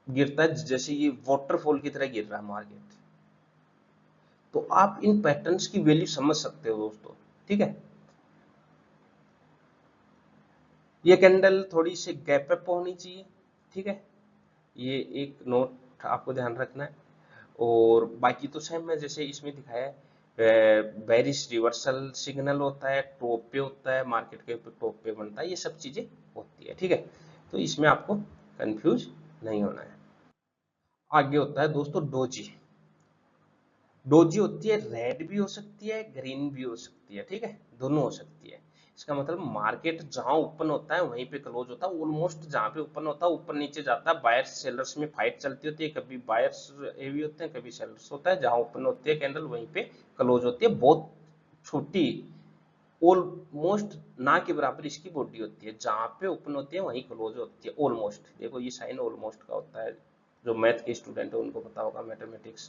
गिरता है, जैसे ये वाटरफॉल की तरह गिर रहा है मार्केट। तो आप इन पैटर्न्स की वैल्यू समझ सकते हो दोस्तों, ठीक है। ये कैंडल थोड़ी सी गैप अप होनी चाहिए, ठीक है, ये एक नोट आपको ध्यान रखना है। और बाकी तो सेम है जैसे इसमें दिखाया है, बेरिश रिवर्सल सिग्नल होता है, टॉप पे होता है, मार्केट के टॉप पे बनता है, ये सब चीजें होती है, ठीक है। तो इसमें आपको कंफ्यूज नहीं होना है। आगे होता है दोस्तों डोजी। डोजी होती है रेड भी हो सकती है, ग्रीन भी हो सकती है, ठीक है, दोनों हो सकती है। इसका मतलब मार्केट जहां ओपन होता है वहीं पे क्लोज होता है, ऑलमोस्ट जहां पे ओपन होता है ऊपर नीचे जाता है, बायर्स सेलर्स में फाइट चलती होती है, कभी बायर्स हेवी होते हैं कभी सेलर्स होता है, जहां ओपन होती है कैंडल वहीं पे क्लोज होती है। बहुत छोटी, ऑलमोस्ट ना के बराबर इसकी बॉडी होती है, जहां पे ओपन होती है वहीं क्लोज होती है ऑलमोस्ट। देखो ये साइन ऑलमोस्ट का होता है, जो मैथ के स्टूडेंट है उनको पता होगा, मैथमेटिक्स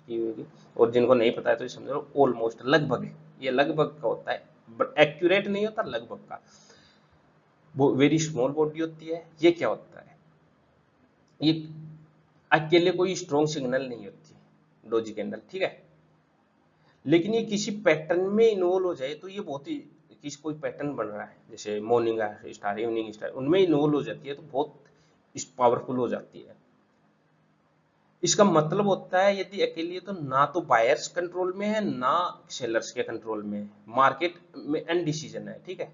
की होगी, और जिनको नहीं पता है तो ये समझो ऑलमोस्ट लगभग है, ये लगभग का होता है, बट एक्यूरेट नहीं होता, लगभग का। वो वेरी स्मॉल बॉडी होती है। ये क्या होता है, ये अकेले कोई स्ट्रॉन्ग सिग्नल नहीं होती डोजी कैंडल, ठीक है, लेकिन ये किसी पैटर्न में इन्वॉल्व हो जाए तो ये बहुत ही, किसी कोई पैटर्न बन रहा है जैसे मॉर्निंग स्टार, इवनिंग स्टार, उनमें इन्वॉल्व हो जाती है तो बहुत पावरफुल हो जाती है। इसका मतलब होता है यदि अकेली है तो ना तो बायर्स कंट्रोल में है ना सेलर्स के कंट्रोल में है, मार्केट में अनडिसीजन है, ठीक है।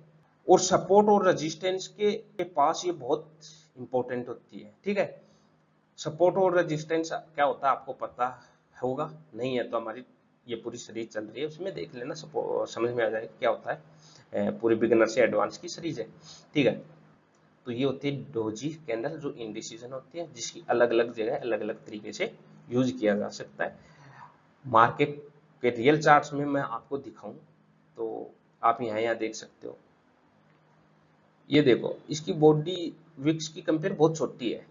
और सपोर्ट और रेजिस्टेंस के पास ये बहुत इंपॉर्टेंट होती है, ठीक है। सपोर्ट और रेजिस्टेंस क्या होता है आपको पता होगा, नहीं है तो हमारी ये पूरी सीरीज चल रही है उसमें देख लेना, समझ में आ जाएगा क्या होता है, पूरी बिगिनर से एडवांस की सीरीज है, ठीक है। तो ये होती है डोजी कैंडल, जो इंडिसीजन होती है, जिसकी अलग अलग जगह अलग अलग तरीके से यूज किया जा सकता है। मार्केट के रियल चार्ट्स में मैं आपको दिखाऊं तो आप यहाँ देख सकते हो, ये देखो इसकी बॉडी विक्स की कंपेयर बहुत छोटी है,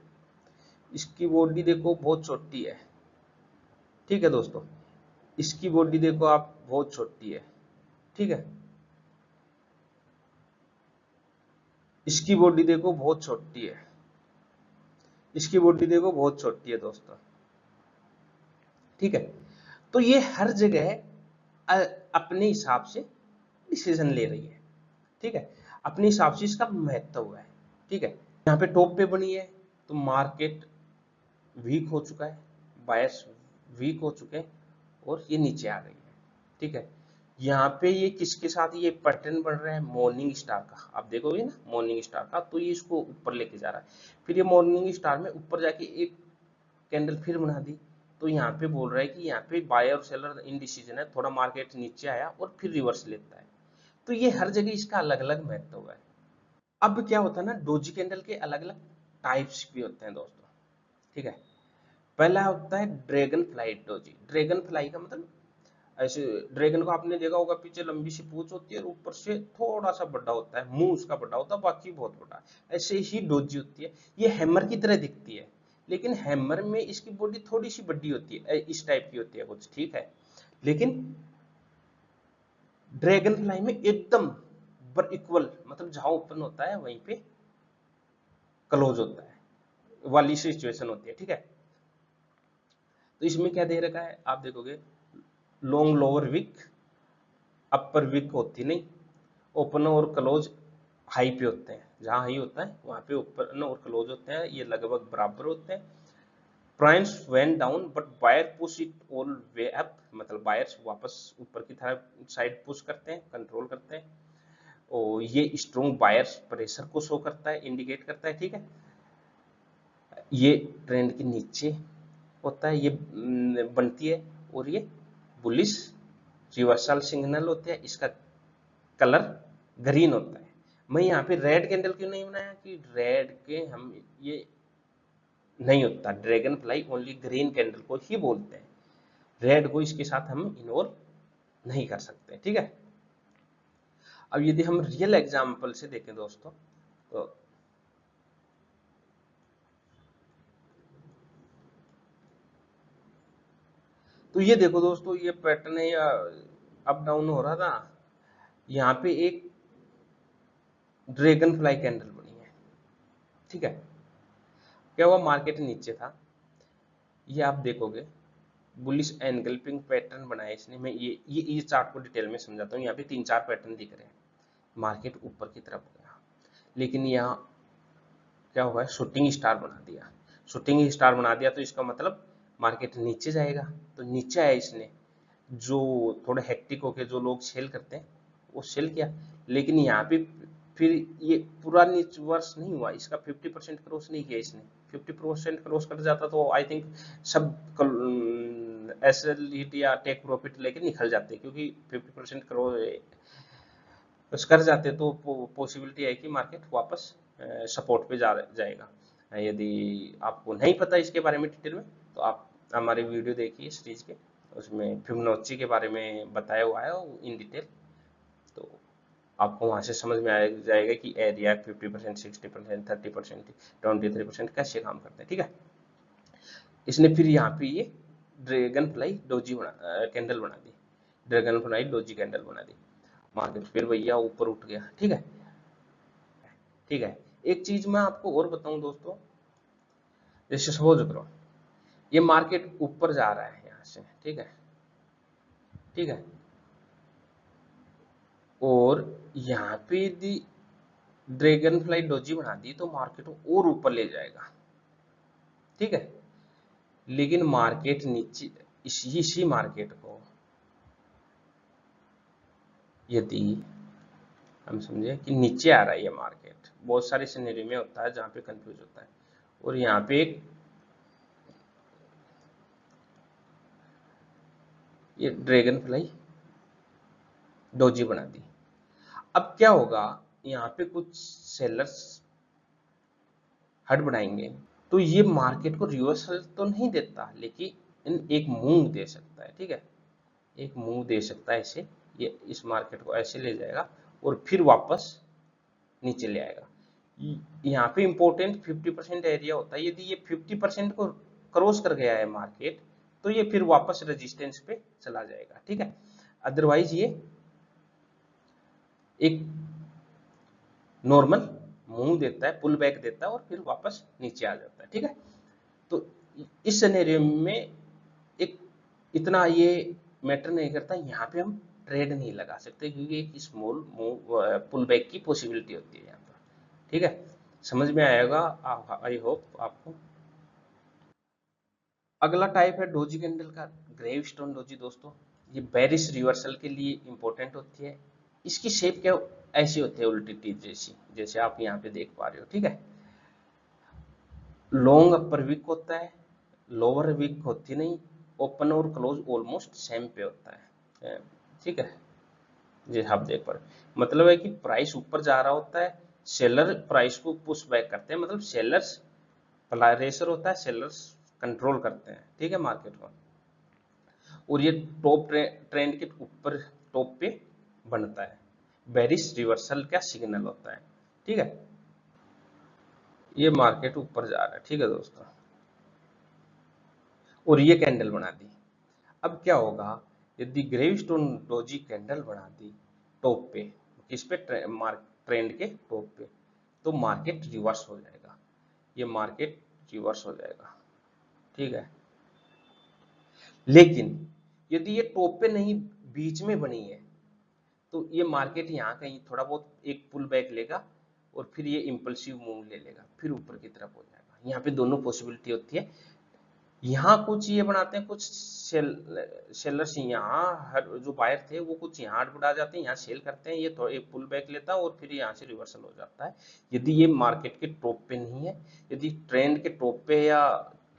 इसकी बॉडी देखो बहुत छोटी है, ठीक है दोस्तों, इसकी बॉडी देखो आप बहुत छोटी है, ठीक है, इसकी बॉडी देखो बहुत छोटी है, इसकी बॉडी देखो बहुत छोटी है दोस्तों, ठीक है। तो ये हर जगह अपने हिसाब से डिसीजन ले रही है, ठीक है, अपने हिसाब से इसका महत्व है, ठीक है। यहाँ पे टॉप पे बनी है तो मार्केट वीक हो चुका है, बायर्स वीक हो चुके हैं और ये नीचे आ गई है, ठीक है। यहाँ पे ये किसके साथ ये पैटर्न बन रहा है, मॉर्निंग स्टार का, आप देखोगे ना मॉर्निंग स्टार का, तो ये इसको ऊपर लेके जा रहा है, फिर ये मॉर्निंग स्टार में ऊपर जाके एक कैंडल फिर बना दी, तो यहाँ पे बोल रहा है कि यहाँ पे बायर और सेलर इनडिसीजन है, थोड़ा मार्केट नीचे आया और फिर रिवर्स लेता है। तो ये हर जगह इसका अलग अलग महत्व है। अब क्या होता है ना, डोजी कैंडल के अलग अलग टाइप्स भी होते हैं दोस्तों, ठीक है। पहला होता है dragon fly doji. Dragon fly का मतलब, ऐसे ड्रैगन को आपने देखा होगा, पीछे लंबी सी पूंछ होती है और ऊपर से थोड़ा सा बड़ा होता है, मुंह उसका बड़ा होता है, बाकी बहुत बड़ा, ऐसे ही डोजी होती है। ये हैमर की तरह दिखती है, लेकिन हैमर में इसकी बॉडी थोड़ी सी बड़ी होती है, इस टाइप की होती है कुछ, ठीक है। लेकिन ड्रैगन फ्लाई में एकदम इक्वल, मतलब जहां ओपन होता है वहीं पे क्लोज होता है वाली सिचुएशन होती है, ठीक है। तो इसमें क्या दे रखा है आप देखोगे, लॉन्ग लोअर विक, अपर विक होती नहीं, ओपन और क्लोज हाई पे होते हैं, जहां हाई होता है वहां पे ओपन और क्लोज होते हैं, ये लगभग बराबर होते हैं। Price went down but buyer push it all way up, मतलब बायर्स वापस ऊपर की तरफ साइड पुश करते हैं, कंट्रोल करते हैं, और ये स्ट्रॉन्ग बायर्स प्रेशर को शो करता है, इंडिकेट करता है, ठीक है। ये ट्रेंड के नीचे होता है, ये बनती है, और ये बुलिश रिवर्सल सिग्नल होते हैं, इसका कलर ग्रीन होता है। मैं यहाँ पे रेड कैंडल क्यों नहीं बनाया कि रेड के हम ये नहीं होता, dragon fly only green candle को ही बोलते हैं, रेड को इसके साथ हम इन्वॉल्व नहीं कर सकते, ठीक है। अब यदि हम रियल एग्जांपल से देखें दोस्तों, तो ये देखो दोस्तों, ये पैटर्न है, अप डाउन हो रहा था, यहाँ पे एक ड्रैगन फ्लाई कैंडल बनी है, ठीक है। क्या हुआ, मार्केट नीचे था, ये आप देखोगे बुलिश एनगल्पिंग पैटर्न बनाया इसने, मैं ये चार्ट को डिटेल में समझाता हूँ। यहाँ पे 3-4 पैटर्न दिख रहे हैं, मार्केट ऊपर की तरफ गया, लेकिन यहाँ क्या हुआ है, शूटिंग स्टार बना दिया, शूटिंग स्टार बना दिया तो इसका मतलब मार्केट नीचे जाएगा, तो नीचे आया इसने, जो थोड़े हेक्टिक होके जो लोग सेल करते हैं वो सेल किया, लेकिन यहाँ पे फिर ये पूरा वर्ष नहीं हुआ, इसका 50% क्रॉस नहीं किया इसने, 50% क्रॉस कर जाता तो आई थिंक सब एसएलईट या टेक प्रॉफिट लेके निकल जाते हैं, क्योंकि 50% क्रॉस कर जाते तो पॉसिबिलिटी है कि मार्केट वापस सपोर्ट पे जाएगा। यदि आपको नहीं पता इसके बारे में डिटेल में, तो आप हमारी वीडियो देखिए सीरीज के, उसमें फिबोनाची के बारे में बताया हुआ है इन डिटेल, तो आपको वहां से समझ में आ जाएगा कि एरिया 50%, 60%, 30%, 23% कैसे काम करते हैं। ठीक है, इसने फिर यहाँ पे ये ड्रैगन फ्लाई डोजी कैंडल बना दी, ड्रैगन फ्लाई डोजी कैंडल बना दी, मार्केट फिर भैया ऊपर उठ गया। ठीक है, ठीक है। एक चीज मैं आपको और बताऊं दोस्तों, जैसे सपोज करो ये मार्केट ऊपर जा रहा है यहाँ से, ठीक है, ठीक है, और यहाँ पे यदि ड्रैगन फ्लाई डोजी बना दी तो मार्केट को और ऊपर ले जाएगा। ठीक है, लेकिन मार्केट नीचे, इसी मार्केट को यदि हम समझे कि नीचे आ रहा है ये मार्केट, बहुत सारे सिनेरियो में होता है जहां पे कंफ्यूज होता है, और यहाँ पे एक ये ड्रैगन फ्लाई डोजी बना दी, अब क्या होगा, यहाँ पे कुछ सेलर्स हड़बड़ाएंगे, तो ये मार्केट को रिवर्सल तो नहीं देता, लेकिन एक मूव दे सकता है। ठीक है, एक मूव दे सकता है ऐसे, ये इस मार्केट को ऐसे ले जाएगा और फिर वापस नीचे ले आएगा। यहाँ पे इंपॉर्टेंट 50% एरिया होता है, यदि ये 50% को क्रॉस कर गया है मार्केट, तो ये फिर वापस रेजिस्टेंस पे चला जाएगा। ठीक है, अदरवाइज ये एक नॉर्मल मूव देता है, पुल बैक देता है और फिर वापस नीचे आ जाता है। ठीक है, तो इस सिनेरियो में एक इतना ये मैटर नहीं करता, यहाँ पे हम ट्रेड नहीं लगा सकते, क्योंकि एक स्मॉल मूव पुल बैक की पॉसिबिलिटी होती है यहाँ पर। ठीक है, समझ में आएगा आई होप आपको। अगला टाइप है डोजी कैंडल का, ग्रेव स्टोन डोजी दोस्तों, ये बेरिश रिवर्सल के लिए इंपॉर्टेंट होती है। इसकी शेप क्या ऐसी होती है, उल्टी टीथ जैसी, जैसे आप यहाँ पे देख पा रहे हो। ठीक है, लॉन्ग अपर वीक होता है, लोअर वीक होती नहीं, ओपन और क्लोज ऑलमोस्ट सेम पे होता है। ठीक है, जैसे आप देख पा रहे, मतलब है कि प्राइस ऊपर जा रहा होता है, सेलर प्राइस को पुश बैक करते हैं, मतलब सेलर्स प्रेशर होता है, सेलर्स कंट्रोल करते हैं। ठीक है, मार्केट को, और ये टॉप ट्रेंड के ऊपर टॉप पे बनता है, बेरिश रिवर्सल का सिग्नल होता है। ठीक है, ये मार्केट ऊपर जा रहा है। ठीक है दोस्तों, और ये कैंडल बना दी, अब क्या होगा, यदि ग्रेवस्टोन डोजी कैंडल बना दी टॉप पे, किस पे, ट्रेंड के टॉप पे, तो मार्केट रिवर्स हो जाएगा, ये मार्केट रिवर्स हो जाएगा। ठीक है, लेकिन यदि ये टॉप पे नहीं बीच में बनी है, तो ये मार्केट यहाँ कहीं थोड़ा बहुत एक पुल बैक लेगा और फिर ये इंपल्सिव मूव ले लेगा, फिर ऊपर की तरफ हो जाएगा। यहाँ पे दोनों पॉसिबिलिटी होती है, यहाँ कुछ ये बनाते हैं, कुछ सेलर्स यहाँ, हर जो बायर थे वो कुछ यहाँ हड़बड़ा जाते हैं, यहाँ सेल करते हैं, ये थोड़ा एक पुल बैक लेता है और फिर यहाँ से रिवर्सल हो जाता है। यदि ये मार्केट के टॉप पे नहीं है, यदि ट्रेंड के टॉप पे या,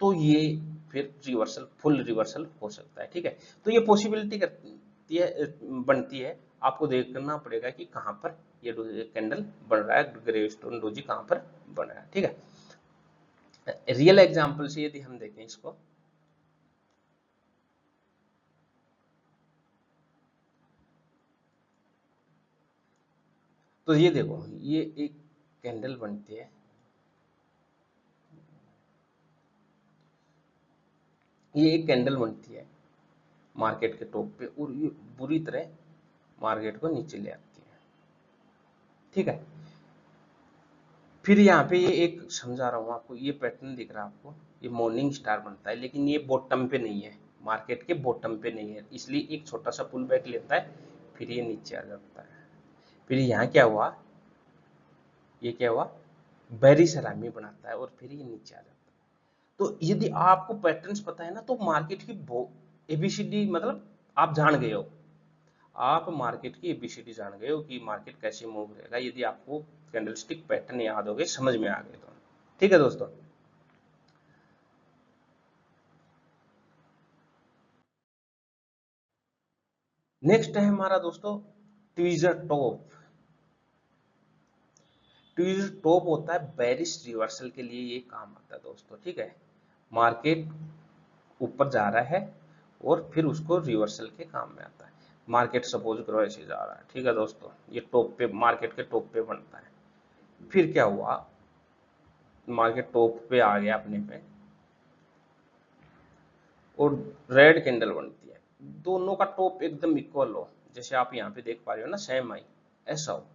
तो ये फिर रिवर्सल, फुल रिवर्सल हो सकता है। ठीक है, तो ये पॉसिबिलिटी करती है, बनती है, आपको देखना पड़ेगा कि कहाँ पर ये कैंडल बन रहा है, ग्रेवस्टोन डोजी कहाँ पर बन रहा है। ठीक है, रियल एग्जांपल से यदि हम देखें इसको, तो ये देखो, ये एक कैंडल बनती है, ये एक कैंडल बनती है मार्केट के टॉप पे, और ये बुरी तरह मार्केट को नीचे ले आती है। ठीक है, फिर यहाँ पे ये एक समझा रहा हूँ आपको, ये पैटर्न दिख रहा है आपको, ये मॉर्निंग स्टार बनता है, लेकिन ये बॉटम पे नहीं है, मार्केट के बॉटम पे नहीं है, इसलिए एक छोटा सा पुल बैक लेता है, फिर ये नीचे आ जाता है। फिर यहाँ क्या हुआ, ये क्या हुआ, बेरी सलामी बनाता है और फिर ये नीचे आ जाता है। तो यदि आपको पैटर्न्स पता है ना, तो मार्केट की एबीसीडी मतलब आप जान गए हो, आप मार्केट की एबीसीडी जान गए हो कि मार्केट कैसे मूव करेगा, यदि आपको कैंडलस्टिक पैटर्न याद हो गए, समझ में आ गए तो। ठीक है दोस्तों, नेक्स्ट है हमारा दोस्तों ट्वीजर टॉप। ट्वीजर टॉप होता है बेरिश रिवर्सल के लिए ये काम आता है दोस्तों, ठीक है। मार्केट ऊपर जा रहा है और फिर उसको रिवर्सल के काम में आता है। मार्केट सपोज करो ऐसे जा रहा है, ठीक है दोस्तों, ये टॉप पे, मार्केट के टॉप पे बनता है। फिर क्या हुआ, मार्केट टॉप पे आ गया अपने पे और रेड कैंडल बनती है, दोनों का टॉप एकदम इक्वल हो, जैसे आप यहाँ पे देख पा रहे हो ना, सेम आई, ऐसा हो,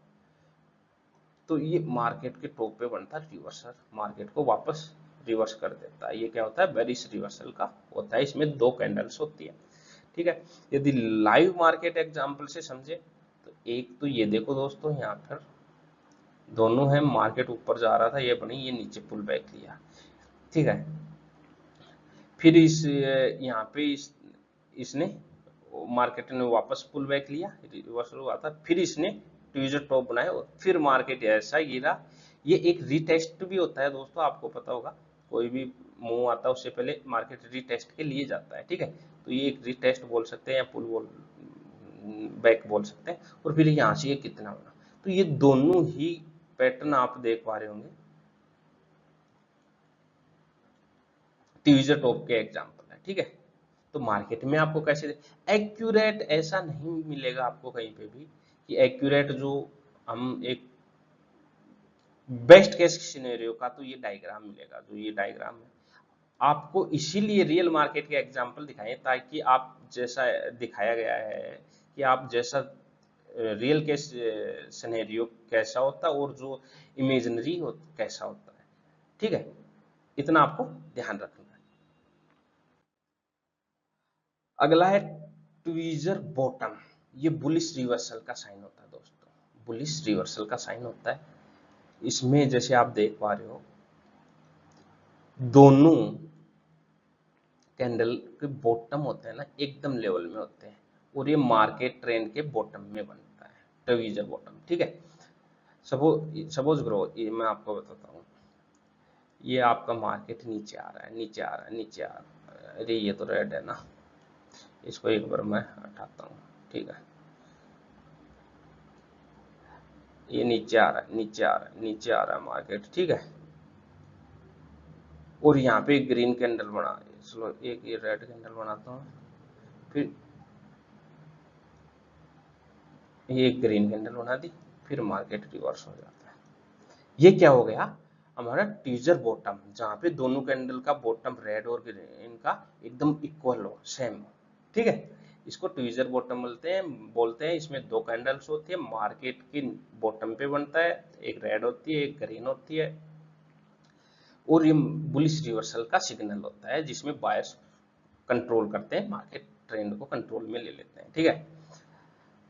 तो ये मार्केट के टॉप पे बनता है रिवर्सल, मार्केट को वापस रिवर्स कर देता है। ये क्या होता है, बेरिश रिवर्सल का होता है। इसमें दो कैंडल्स होती है, ठीक है। यदि लाइव मार्केट एग्जांपल से समझे तो एक तो ये देखो दोस्तों, यहाँ पर दोनों है, मार्केट ऊपर जा रहा था, ये बनी, ये नीचे पुल बैक लिया, ठीक है। फिर इस यहाँ पे इसने मार्केट ने वापस पुल बैक लिया, रिवर्सल हुआ था, फिर इसने ट्वीजर टॉप बनाया और फिर मार्केट ऐसा गिरा। ये एक रीटेस्ट भी होता है दोस्तों, आपको पता होगा, कोई भी मूव आता है उससे पहले मार्केट रीटेस्ट के लिए जाता है, ठीक है। तो ये एक रीटेस्ट बोल सकते हैं या पुल बोल बैक बोल सकते हैं। और फिर यहाँ से ये कितना बना, तो ये दोनों ही पैटर्न आप देख पा रहे होंगे, ट्वीजर टॉप के एग्जांपल है, ठीक है। तो मार्केट में आपको कैसे एक्यूरेट ऐसा नहीं मिलेगा आपको कहीं पे भी कि एक्यूरेट जो हम एक बेस्ट केस सिनेरियो का, तो ये डायग्राम मिलेगा, जो ये डायग्राम है आपको इसीलिए रियल मार्केट के एग्जांपल दिखाएं, ताकि आप जैसा दिखाया गया है कि आप जैसा रियल केस सिनेरियो कैसा होता है और जो इमेजिनरी हो कैसा होता है, ठीक है। इतना आपको ध्यान रखना है। अगला है ट्वीजर बॉटम। ये बुलिश रिवर्सल का साइन होता है दोस्तों, बुलिश रिवर्सल का साइन होता है। इसमें जैसे आप देख पा रहे हो, दोनों कैंडल के बॉटम होते हैं ना, एकदम लेवल में होते हैं और ये मार्केट ट्रेंड के बॉटम में बनता है ट्वीजर बॉटम, ठीक है। सपोज करो, ये मैं आपको बताता हूँ, ये आपका मार्केट नीचे आ रहा है, नीचे आ रहा है, नीचे आ रहा है, अरे ये तो रेड है ना, इसको एक बार मैं हटाता हूँ, ठीक है। ये नीचे आ रहा है, नीचे आ रहा है, नीचे आ रहा है मार्केट, ठीक है। और यहाँ पे एक ग्रीन कैंडल बना, चलो एक ये रेड कैंडल बनाता हूँ, फिर ये एक ग्रीन कैंडल बना दी, फिर मार्केट रिवर्स हो जाता है। ये क्या हो गया, हमारा टीजर बॉटम, जहाँ पे दोनों कैंडल का बॉटम रेड और ग्रीन का एकदम इक्वल हो, सेम हो, ठीक है। इसको ट्वीजर बॉटम बोलते हैं। इसमें दो कैंडल्स होती है, मार्केट की बॉटम पे बनता है, एक रेड होती है, एक ग्रीन होती है, और ये बुलिश रिवर्सल का सिग्नल होता है, जिसमें बायर्स कंट्रोल करते हैं, मार्केट ट्रेंड को कंट्रोल में ले लेते हैं, ठीक है।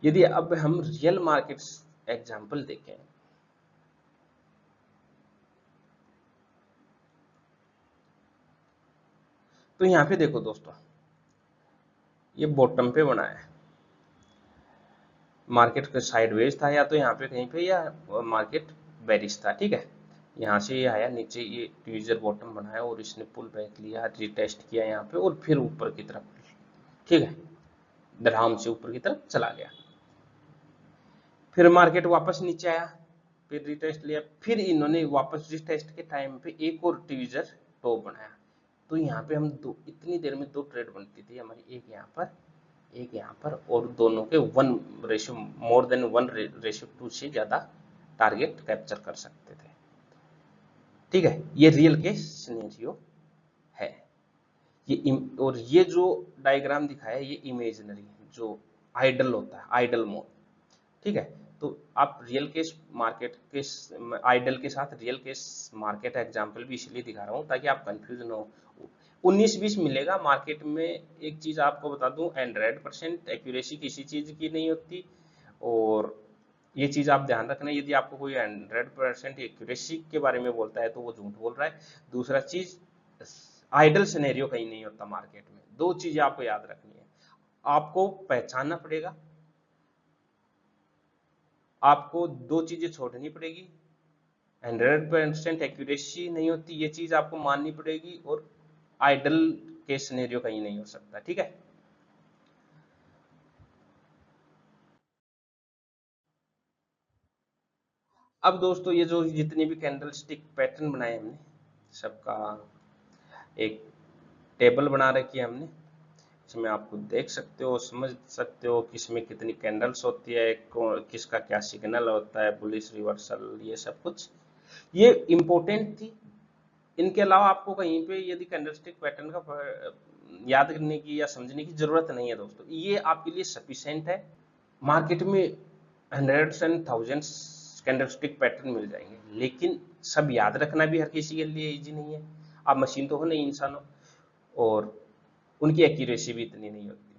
यदि अब हम रियल मार्केट एग्जांपल देखें, तो यहाँ पे देखो दोस्तों, ये बॉटम पे बना है, मार्केट का साइडवेज था, या तो यहाँ पे कहीं पे, या मार्केट बेरिश था, ठीक है। यहाँ से ये आया नीचे, ये ट्वीजर बॉटम बनाया और इसने पुल बैक लिया, रिटेस्ट किया यहाँ पे और फिर ऊपर की तरफ, ठीक है, आराम से ऊपर की तरफ चला गया। फिर मार्केट वापस नीचे आया, फिर रिटेस्ट लिया, फिर इन्होंने वापस रिटेस्ट के टाइम पे एक और ट्वीजर टॉप बनाया। तो यहाँ पे हम दो, इतनी देर में दो ट्रेड बनती थी हमारी, एक यहाँ पर, एक यहाँ पर, और दोनों के one ratio, more than one ratio two से ज्यादा टारगेट कैप्चर कर सकते थे, ठीक है। ये रियल केस सिनेरियो है। और ये जो डायग्राम दिखाया है, ये इमेजिनरी, जो आइडल होता है, आइडल मोड, ठीक है। तो आप रियल केस मार्केट के आइडल के साथ रियल केस मार्केट एग्जांपल भी इसलिए दिखा रहा हूं ताकि आप कंफ्यूज न हो। 19-20 मिलेगा मार्केट में। एक चीज आपको बता दूं, 100% एक्यूरेसी किसी चीज की नहीं होती, और ये चीज आप ध्यान रखना, यदि आपको कोई 100% एक्यूरेसी के बारे में बोलता है तो वो झूठ बोल रहा है। दूसरा चीज, आइडल सिनेरियो कहीं नहीं होता मार्केट में। दो चीजें आपको याद रखनी है, आपको पहचानना पड़ेगा, आपको दो चीजें छोड़नी पड़ेगी, 100% एक्यूरेसी नहीं होती, ये चीज आपको माननी पड़ेगी, और आइडल के सिनेरियो कहीं नहीं हो सकता, ठीक है। अब दोस्तों ये जो जितनी भी कैंडल स्टिक पैटर्न बनाए हमने, सबका एक टेबल बना रखी है हमने, इसमें आपको देख सकते हो, समझ सकते हो कि इसमें कितनी कैंडल्स होती है, किसका क्या सिग्नल होता है, बुलिश रिवर्सल, ये सब कुछ ये इंपॉर्टेंट थी। इनके अलावा आपको कहीं पे यदि कैंडलस्टिक पैटर्न का याद करने की या समझने की जरूरत नहीं है दोस्तों, ये आपके लिए सफिशिएंट है। मार्केट में hundreds and thousands candlestick pattern मिल जाएंगे, लेकिन सब याद रखना भी हर किसी के लिए इजी नहीं है। आप मशीन तो हो नहीं, इंसान हो, और उनकी एक्यूरेसी भी इतनी नहीं होती,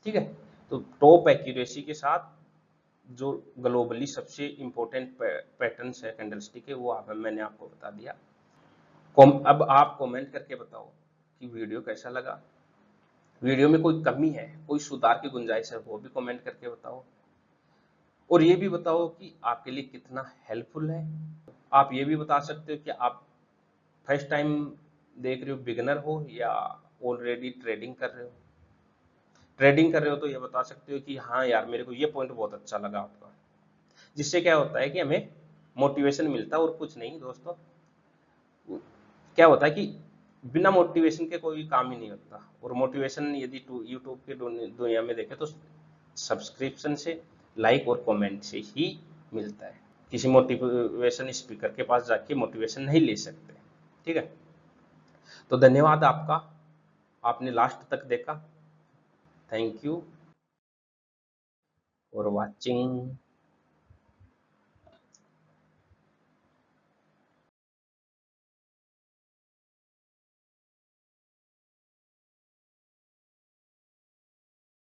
ठीक है। तो टॉप एक्यूरेसी के साथ जो ग्लोबली सबसे इंपॉर्टेंट पैटर्न्स है कैंडलस्टिक के, वो मैंने आपको बता दिया। अब आप कमेंट करके बताओ कि वीडियो कैसा लगा, वीडियो में कोई कमी है, कोई सुधार की गुंजाइश है, वो भी कमेंट करके बताओ। और ये भी बताओ कि आपके लिए कितना हेल्पफुल है। आप ये भी बता सकते हो कि आप फर्स्ट टाइम देख रहे हो, बिगनर हो, या ऑलरेडी ट्रेडिंग कर रहे हो। ट्रेडिंग कर रहे हो तो ये बता सकते हो कि हाँ यार, मेरे को ये पॉइंट बहुत अच्छा लगा आपका, जिससे क्या होता है कि हमें मोटिवेशन मिलता है, और कुछ नहीं दोस्तों। क्या होता है कि बिना मोटिवेशन के कोई काम ही नहीं होता, और मोटिवेशन यदि यूट्यूब के दुनिया में देखें तो सब्सक्रिप्शन से, लाइक और कमेंट से ही मिलता है। किसी मोटिवेशन स्पीकर के पास जाके मोटिवेशन नहीं ले सकते, ठीक है। तो धन्यवाद आपका, आपने लास्ट तक देखा। Thank you for watching.